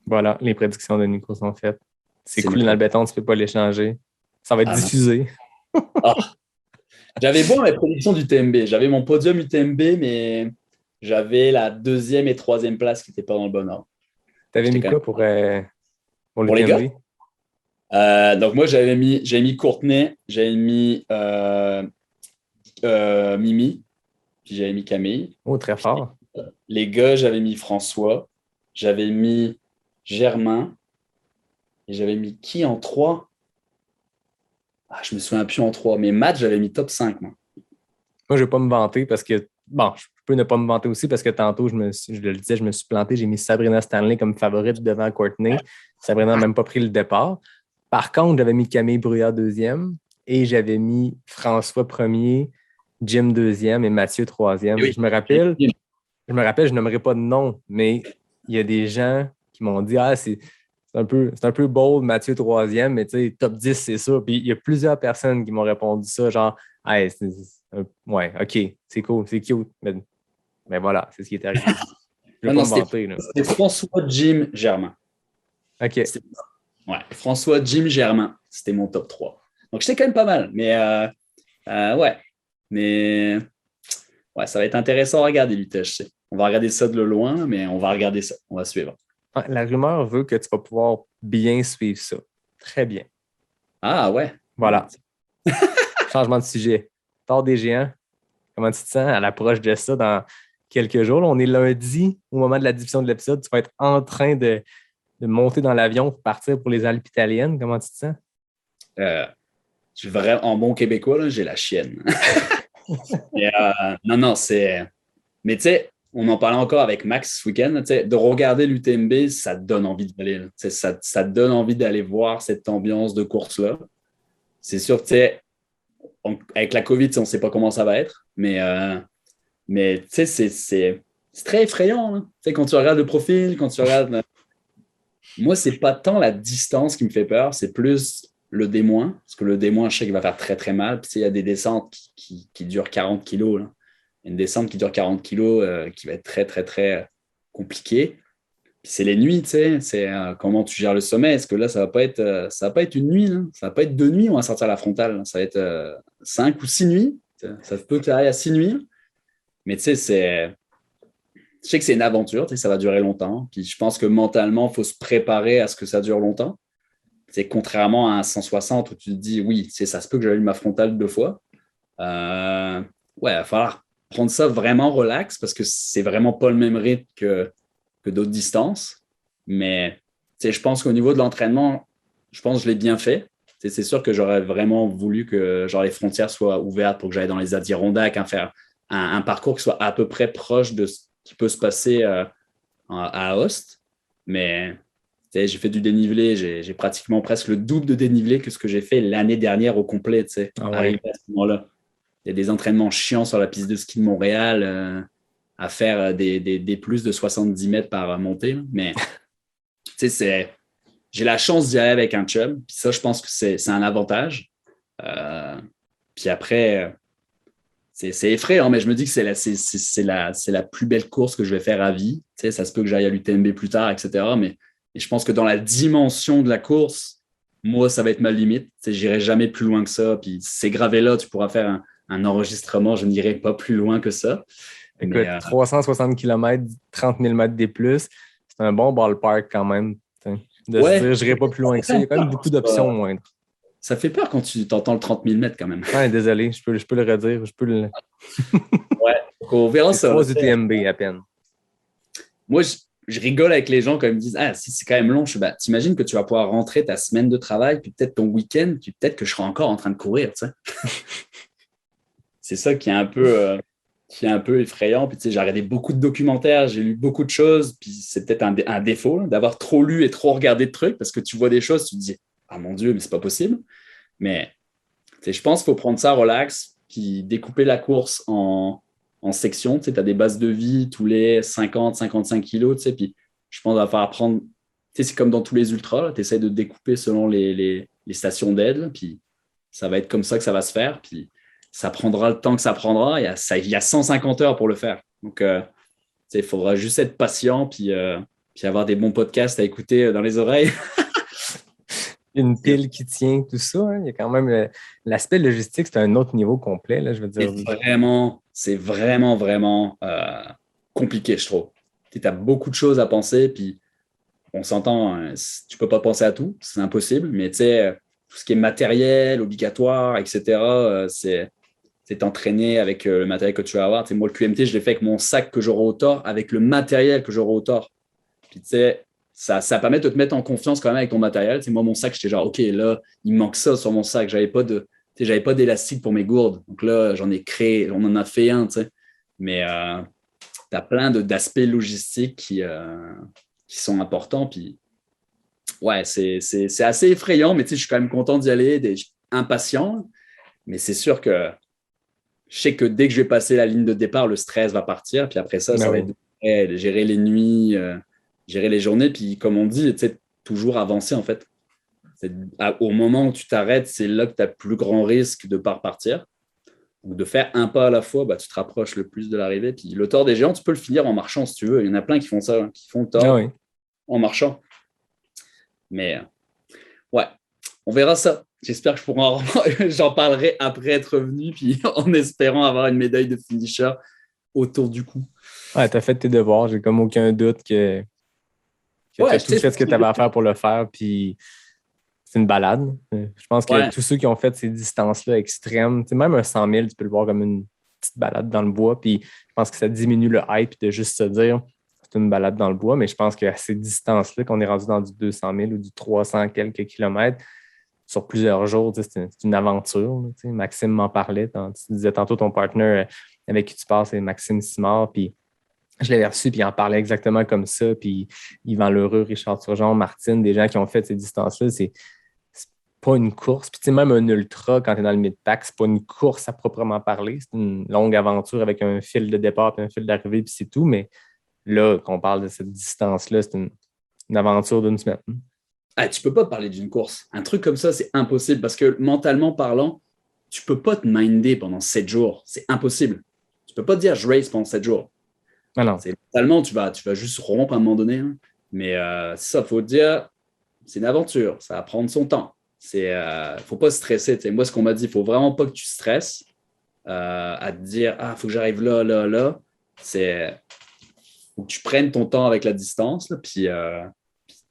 D: Voilà, les prédictions de Nico sont faites. C'est cool dans le béton, tu ne peux pas les changer. Ça va être diffusé.
A: J'avais mes prédictions du TMB. J'avais mon podium UTMB, mais j'avais la 2e et 3e place qui n'étaient pas dans le bon ordre.
D: Tu avais mis quoi pour
A: les gars? Donc, moi, j'avais mis Courtenay, j'avais mis Mimi, puis j'avais mis Camille.
D: Oh, très fort.
A: Les gars, j'avais mis François, j'avais mis Germain, et j'avais mis qui en 3? Je me souviens plus en 3, mais Matt, j'avais mis top 5. Moi,
D: je ne vais pas me vanter parce que, je peux ne pas me vanter aussi parce que tantôt, je le disais, je me suis planté. J'ai mis Sabrina Stanley comme favorite devant Courtenay. Sabrina n'a même pas pris le départ. Par contre, j'avais mis Camille Brouillard 2e et j'avais mis François 1er, Jim 2e et Mathieu 3e.
A: Oui.
D: Je me rappelle, je n'aimerais pas de nom, mais il y a des gens qui m'ont dit c'est un peu bold, Mathieu 3e, mais tu sais, top 10, c'est ça. Puis il y a plusieurs personnes qui m'ont répondu ça, genre ouais, OK, c'est cool, c'est cute. Mais voilà, c'est ce qui est arrivé.
A: C'était François, Jim, Germain.
D: OK.
A: François, Jim, Germain. C'était mon top 3. Donc, j'étais quand même pas mal. Mais ouais. Mais ouais, ça va être intéressant à regarder, Lutège, je sais. On va regarder ça de loin, mais on va regarder ça. On va suivre.
D: La rumeur veut que tu vas pouvoir bien suivre ça. Très bien.
A: Ah ouais.
D: Voilà. Changement de sujet. Tort des géants. Comment tu te sens à l'approche de ça dans quelques jours? Là, on est lundi, au moment de la diffusion de l'épisode. Tu vas être en train de monter dans l'avion pour partir pour les Alpes italiennes. Comment tu te sens?
A: Je suis vraiment en bon québécois, là, j'ai la chienne. Non, c'est... Mais tu sais, on en parlait encore avec Max ce week-end, de regarder l'UTMB, ça te donne envie d'y aller. Ça te donne envie d'aller voir cette ambiance de course-là. C'est sûr que, avec la COVID, on ne sait pas comment ça va être, mais tu sais, c'est très effrayant. Hein. Quand tu regardes le profil, quand tu regardes... Moi, ce n'est pas tant la distance qui me fait peur, c'est plus le D-, parce que le D-, je sais qu'il va faire très, très mal. Puis il y a des descentes qui durent 40 kilos. Là. Une descente qui dure 40 kilos qui va être très, très, très compliquée. Puis c'est les nuits, tu sais. C'est comment tu gères le sommet. Est-ce que là, ça va pas être une nuit, là. Ça va pas être 2 nuits, on va sortir à la frontale. Là. Ça va être 5 ou 6 nuits. Ça peut que à 6 nuits. Mais tu sais, je sais que c'est une aventure, tu sais, ça va durer longtemps. Puis je pense que mentalement, il faut se préparer à ce que ça dure longtemps. C'est contrairement à un 160 où tu te dis, oui, ça se peut que j'allume ma frontale 2 fois. Il va falloir prendre ça vraiment relax parce que c'est vraiment pas le même rythme que d'autres distances. Mais je pense qu'au niveau de l'entraînement, je pense que je l'ai bien fait. C'est sûr que j'aurais vraiment voulu que les frontières soient ouvertes pour que j'aille dans les Adirondacks, faire un parcours qui soit à peu près proche de ce qui peut se passer à Host. Mais j'ai fait du dénivelé, j'ai pratiquement presque le double de dénivelé que ce que j'ai fait l'année dernière au complet. Arrivé à ce moment-là. Il y a des entraînements chiants sur la piste de ski de Montréal à faire des plus de 70 mètres par montée. Là. Mais j'ai la chance d'y aller avec un chum. Puis ça, je pense que c'est un avantage. Puis après, c'est effrayant, mais je me dis que c'est la plus belle course que je vais faire à vie. Tu sais, ça se peut que j'aille à l'UTMB plus tard, etc. Mais et je pense que dans la dimension de la course, moi, ça va être ma limite. Tu sais, j'irai jamais plus loin que ça. Puis c'est gravé là, tu pourras faire un enregistrement, je n'irai pas plus loin que ça.
D: Écoute,
A: Mais,
D: 360 km, 30 000 mètres des plus, c'est un bon ballpark quand même. De
A: Ouais.
D: se dire, je n'irai pas plus loin que ça. Il y a quand même beaucoup d'options moindres.
A: ça fait peur quand tu t'entends le 30 000 mètres quand même.
D: Ouais, désolé, je peux le redire.
A: Ouais, donc on verra ça.
D: 3 UTMB à peine.
A: Moi, je rigole avec les gens quand ils me disent « Ah, si c'est quand même long. » Je suis, t'imagines que tu vas pouvoir rentrer ta semaine de travail, puis peut-être ton week-end, puis peut-être que je serai encore en train de courir, tu sais. C'est ça qui est un peu effrayant. Puis, tu sais, j'ai regardé beaucoup de documentaires, j'ai lu beaucoup de choses, puis c'est peut-être un défaut d'avoir trop lu et trop regardé de trucs, parce que tu vois des choses, tu te dis « Ah mon Dieu, mais c'est pas possible. » Mais tu sais, je pense qu'il faut prendre ça relax, puis découper la course en sections. Tu sais, as des bases de vie tous les 50-55 kilos, tu sais, puis je pense qu'il va falloir prendre, tu sais, c'est comme dans tous les ultras, tu essaies de découper selon les stations d'aide, là, puis ça va être comme ça que ça va se faire, puis ça prendra le temps que ça prendra, il y a 150 heures pour le faire. Donc, tu sais, il faudra juste être patient, puis avoir des bons podcasts à écouter dans les oreilles.
D: Une pile qui tient, tout ça. Hein. Il y a quand même l'aspect logistique, c'est un autre niveau complet, là, je veux dire.
A: C'est vraiment compliqué, je trouve. Tu as beaucoup de choses à penser, puis on s'entend, hein, tu peux pas penser à tout, c'est impossible, mais tu sais, tout ce qui est matériel, obligatoire, etc., c'est t'entraîner avec le matériel que tu vas avoir. Tu sais, moi, le QMT, je l'ai fait avec mon sac que j'aurai au tort, avec le matériel que j'aurai au tort. Puis tu sais, ça permet de te mettre en confiance quand même avec ton matériel. Tu sais, moi, mon sac, j'étais genre, OK, là, il me manque ça sur mon sac. J'avais pas d'élastique pour mes gourdes. Donc là, j'en ai créé, on en a fait un, tu sais. Mais tu as plein d'aspects logistiques qui sont importants. Puis, ouais, c'est assez effrayant, mais tu sais, je suis quand même content d'y aller, impatient. Mais c'est sûr que je sais que dès que je vais passer la ligne de départ, le stress va partir. Puis après ça, ça va être gérer les nuits, gérer les journées. Puis comme on dit, tu sais, toujours avancer en fait. Au moment où tu t'arrêtes, c'est là que tu as le plus grand risque de ne pas repartir. Donc de faire un pas à la fois, tu te rapproches le plus de l'arrivée. Puis le tort des géants, tu peux le finir en marchant si tu veux. Il y en a plein qui font ça, hein, qui font le tort en marchant. Mais ouais, on verra ça. J'espère que j'en parlerai après être revenu, puis en espérant avoir une médaille de finisher autour du cou.
D: Ouais, t'as fait tes devoirs. J'ai comme aucun doute que t'as tout fait ce que tu avais à faire pour le faire, puis c'est une balade. Je pense que tous ceux qui ont fait ces distances-là extrêmes, même un 100 000, tu peux le voir comme une petite balade dans le bois, puis je pense que ça diminue le hype de juste se dire c'est une balade dans le bois, mais je pense qu'à ces distances-là, qu'on est rendu dans du 200 000 ou du 300 quelques kilomètres, sur plusieurs jours, c'est une aventure. Maxime m'en parlait. Tu disais tantôt ton partner avec qui tu passes, c'est Maxime Simard. Puis je l'avais reçu, puis il en parlait exactement comme ça. Puis Yvan Lheureux, Richard Turgeon, Martine, des gens qui ont fait ces distances-là, c'est pas une course. Puis même un ultra, quand tu es dans le mid-pack, c'est pas une course à proprement parler. C'est une longue aventure avec un fil de départ puis un fil d'arrivée, puis c'est tout. Mais là, qu'on parle de cette distance-là, c'est une aventure d'une semaine.
A: Tu peux pas parler d'une course. Un truc comme ça, c'est impossible parce que mentalement parlant, tu peux pas te minder pendant 7 jours. C'est impossible. Tu peux pas te dire je race pendant 7 jours.
D: Ah non.
A: Mentalement, tu vas juste rompre à un moment donné. Hein. Mais c'est ça, il faut te dire, c'est une aventure. Ça va prendre son temps. Faut pas stresser. Moi, ce qu'on m'a dit, il faut vraiment pas que tu stresses à te dire faut que j'arrive là. Faut que tu prennes ton temps avec la distance. Là, puis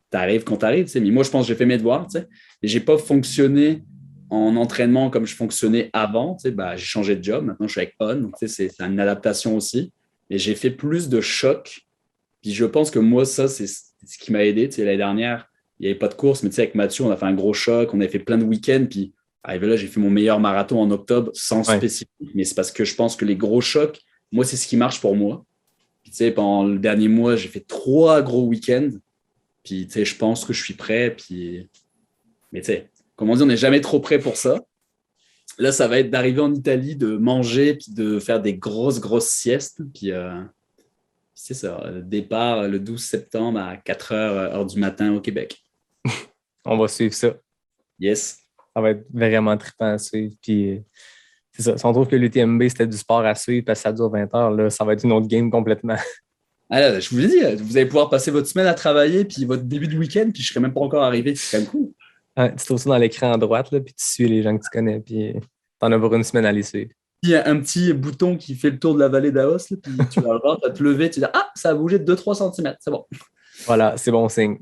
A: t'arrives quand t'arrives, mais moi je pense que j'ai fait mes devoirs, et j'ai pas fonctionné en entraînement comme je fonctionnais avant, j'ai changé de job, maintenant je suis avec On, donc c'est une adaptation aussi, et j'ai fait plus de chocs, puis je pense que moi ça c'est ce qui m'a aidé, l'année dernière il n'y avait pas de course, mais avec Mathieu on a fait un gros choc, on a fait plein de week-ends, puis arrivé là j'ai fait mon meilleur marathon en octobre sans spécifique, mais c'est parce que je pense que les gros chocs, moi c'est ce qui marche pour moi, puis pendant le dernier mois j'ai fait 3 gros week-ends. Puis, je pense que je suis prêt. Puis... Mais, comme on dit, on n'est jamais trop prêt pour ça. Là, ça va être d'arriver en Italie, de manger, puis de faire des grosses siestes. Puis, c'est ça, le départ le 12 septembre à 4h, heure du matin au Québec.
D: On va suivre ça.
A: Yes.
D: Ça va être vraiment trippant à suivre. Puis, C'est ça. Si on trouve que l'UTMB, c'était du sport à suivre parce que ça dure 20 heures, là, ça va être une autre game complètement.
A: Ah là, je vous l'ai dit, vous allez pouvoir passer votre semaine à travailler, puis votre début de week-end, puis je ne serais même pas encore arrivé. C'est quand même cool.
D: Ouais, tu trouves ça dans l'écran à droite, là, puis tu suis les gens que tu connais, puis t'en as pour une semaine à les suivre.
A: Il y a un petit bouton qui fait le tour de la vallée d'Aos, là, puis tu vas le voir, tu vas te lever, tu vas dire « Ah, ça a bougé de 2-3 cm, c'est bon. »
D: Voilà, c'est bon signe.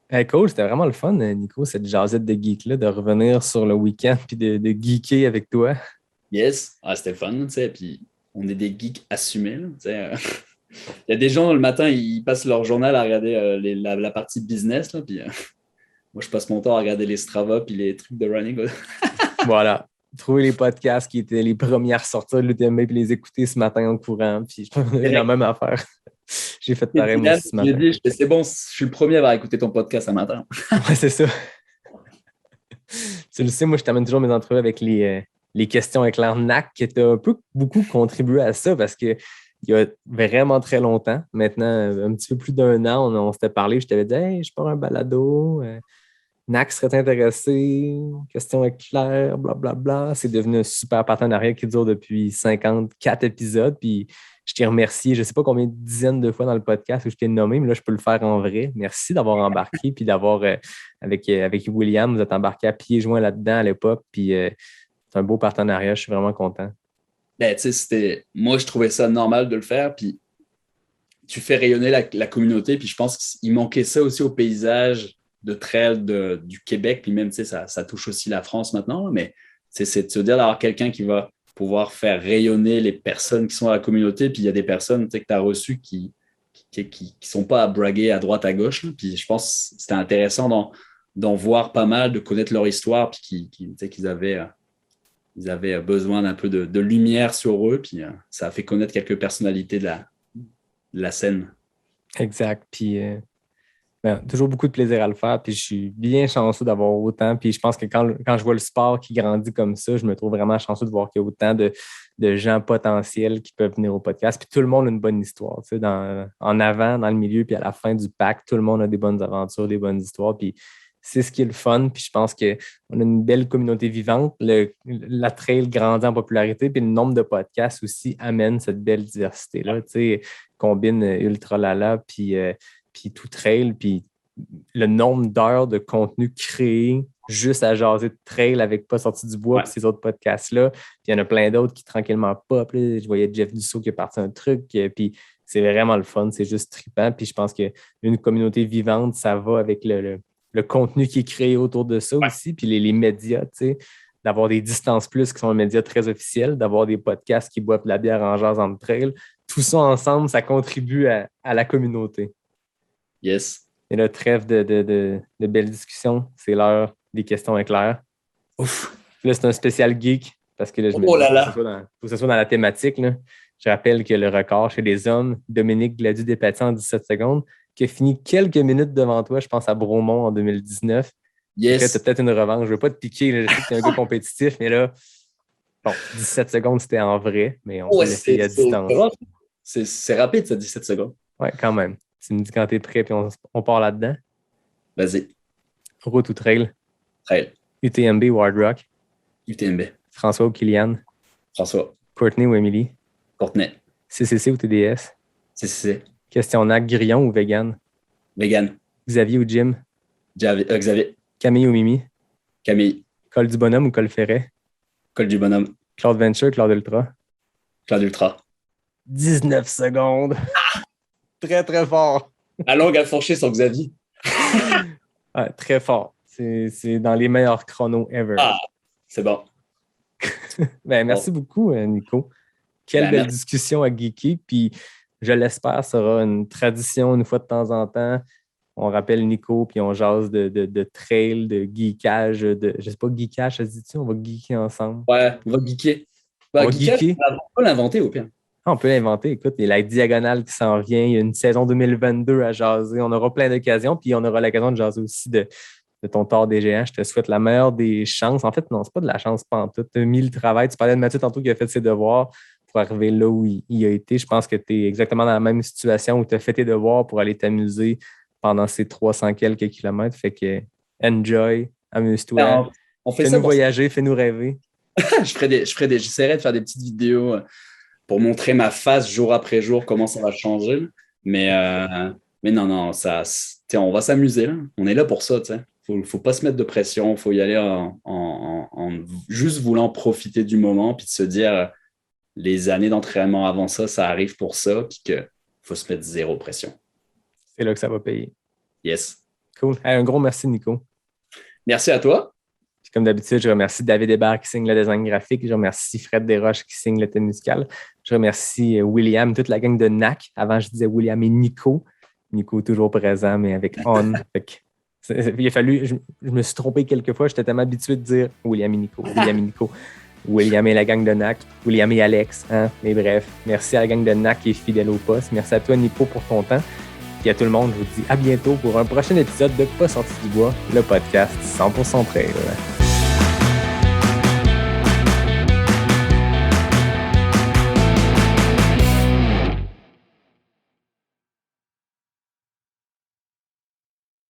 D: Hey, cool, c'était vraiment le fun, Nico, cette jasette de geek-là, de revenir sur le week-end puis de geeker avec toi.
A: Yes, c'était fun, tu sais, puis on est des geeks assumés, là, tu sais. Il y a des gens, le matin, ils passent leur journal à regarder la partie business, là, puis moi, je passe mon temps à regarder les Strava puis les trucs de running.
D: Voilà. Trouver les podcasts qui étaient les premiers à ressortir de l'UTMB puis les écouter ce matin en courant. Puis je pense que c'est la même affaire. J'ai fait pareil moi aussi ce matin.
A: J'ai dit, c'est bon, je suis le premier à avoir écouté ton podcast ce matin.
D: Ouais, c'est ça. Tu le sais, moi, je t'amène toujours mes entrevues avec les questions éclairs NAC qui a beaucoup contribué à ça parce que il y a vraiment très longtemps, maintenant, un petit peu plus d'un an, on s'était parlé, je t'avais dit « Hey, je pars un balado, NAC serait intéressé, question éclair, blablabla. » C'est devenu un super partenariat qui dure depuis 54 épisodes, puis je t'ai remercié, je ne sais pas combien de dizaines de fois dans le podcast où je t'ai nommé, mais là, je peux le faire en vrai. Merci d'avoir embarqué, puis d'avoir, avec William, vous êtes embarqué à pieds joints là-dedans à l'époque, puis c'est un beau partenariat, je suis vraiment content.
A: Ben, tu sais, moi, je trouvais ça normal de le faire, puis tu fais rayonner la communauté, puis je pense qu'il manquait ça aussi au paysage de trail du Québec, puis même, tu sais, ça touche aussi la France maintenant, mais c'est de se dire d'avoir quelqu'un qui va pouvoir faire rayonner les personnes qui sont à la communauté, puis il y a des personnes que tu as reçues qui sont pas à braguer à droite, à gauche, là, puis je pense que c'était intéressant d'en voir pas mal, de connaître leur histoire, puis qu'ils avaient... Ils avaient besoin d'un peu de lumière sur eux, puis ça a fait connaître quelques personnalités de la scène.
D: Exact. Puis, toujours beaucoup de plaisir à le faire, puis je suis bien chanceux d'avoir autant. Puis je pense que quand je vois le sport qui grandit comme ça, je me trouve vraiment chanceux de voir qu'il y a autant de gens potentiels qui peuvent venir au podcast. Puis tout le monde a une bonne histoire. Tu sais, en avant, dans le milieu, puis à la fin du pack, tout le monde a des bonnes aventures, des bonnes histoires. Puis c'est ce qui est le fun, puis je pense qu'on a une belle communauté vivante. La trail grandit en popularité, puis le nombre de podcasts aussi amène cette belle diversité-là. Tu sais, combine Ultra Lala, puis tout trail, puis le nombre d'heures de contenu créé juste à jaser de trail avec Pas sorti du bois, puis ces autres podcasts-là. Puis il y en a plein d'autres qui tranquillement pop. Là. Je voyais Jeff Dussault qui a parti un truc, puis c'est vraiment le fun, c'est juste trippant. Puis je pense qu'une communauté vivante, ça va avec le contenu qui est créé autour de ça aussi, puis les médias, tu sais, d'avoir des Distances Plus qui sont un média très officiel, d'avoir des podcasts qui boivent de la bière en jasant de trail. Tout ça ensemble, ça contribue à la communauté.
A: Yes.
D: Et là, trêve de belles discussions, c'est l'heure des questions éclairs.
A: Ouf.
D: Là, c'est un spécial geek, parce que là, je me dis faut que ce soit dans la thématique. Là. Je rappelle que le record chez les hommes, Dominique Gladu-Despatie en 17 secondes, qui a fini quelques minutes devant toi, je pense à Bromont en 2019.
A: Yes.
D: Tu as peut-être une revanche. Je ne veux pas te piquer, là, je sais que tu es un gars compétitif, mais là, bon, 17 secondes, c'était en vrai, mais on peut l'essayer à distance.
A: C'est rapide, ça, 17 secondes.
D: Oui, quand même. Tu me dis quand tu es prêt, puis on part là-dedans.
A: Vas-y.
D: Route ou trail?
A: Trail.
D: UTMB ou Hard Rock?
A: UTMB.
D: François ou Kylian?
A: François.
D: Courtney ou Émilie?
A: Courtney.
D: CCC ou TDS?
A: CCC.
D: Question NAC, grillon ou vegan?
A: Vegan.
D: Xavier ou Jim?
A: Xavier.
D: Camille ou Mimi?
A: Camille.
D: Col du Bonhomme ou Col Ferret?
A: Col du Bonhomme.
D: Claude Venture, Claude Ultra?
A: Claude Ultra.
D: 19 secondes. Très, très fort.
A: La longue à fourcher sur Xavier.
D: Très fort. C'est dans les meilleurs chronos ever.
A: Ah, c'est bon.
D: Merci beaucoup, Nico. Quelle belle discussion à geeker. Puis, je l'espère, sera une tradition une fois de temps en temps. On rappelle Nico, puis on jase de trail, de geekage. Je sais pas, geekage, ça se dit-tu? On va geeker ensemble.
A: Ouais, on va geeker.
D: On va geeker.
A: On peut l'inventer au pire.
D: On peut l'inventer. Écoute, il y a la diagonale qui s'en vient. Il y a une saison 2022 à jaser. On aura plein d'occasions. Puis on aura l'occasion de jaser aussi de ton tort des géants. Je te souhaite la meilleure des chances. En fait, non, c'est pas de la chance pantoute. Tu as mis le travail. Tu parlais de Mathieu tantôt qui a fait ses devoirs pour arriver là où il a été. Je pense que tu es exactement dans la même situation où tu as fait tes devoirs pour aller t'amuser pendant ces 300 quelques kilomètres. Fait que enjoy, amuse-toi.
A: On fait ça
D: fais-nous voyager, fais-nous rêver.
A: J'essaierai de faire des petites vidéos pour montrer ma face jour après jour, comment ça va changer. Mais non, on va s'amuser. Là. On est là pour ça. Faut pas se mettre de pression. Faut y aller en juste voulant profiter du moment puis de se dire les années d'entraînement avant ça arrive pour ça puis qu'il faut se mettre zéro pression.
D: C'est là que ça va payer.
A: Yes.
D: Cool. Hey, un gros merci, Nico.
A: Merci à toi.
D: Puis comme d'habitude, je remercie David Hébert qui signe le design graphique. Je remercie Fred Desroches qui signe le thème musical. Je remercie William, toute la gang de NAC. Avant, je disais William et Nico. Nico toujours présent, mais avec on. Il a fallu, je me suis trompé quelques fois. J'étais tellement habitué de dire William et Nico, William et Nico. William et la gang de NAC, William et Alex. Hein? Mais bref, merci à la gang de NAC qui est fidèle au poste. Merci à toi, Nico, pour ton temps. Et à tout le monde, je vous dis à bientôt pour un prochain épisode de Pas sorti du bois, le podcast 100% trail.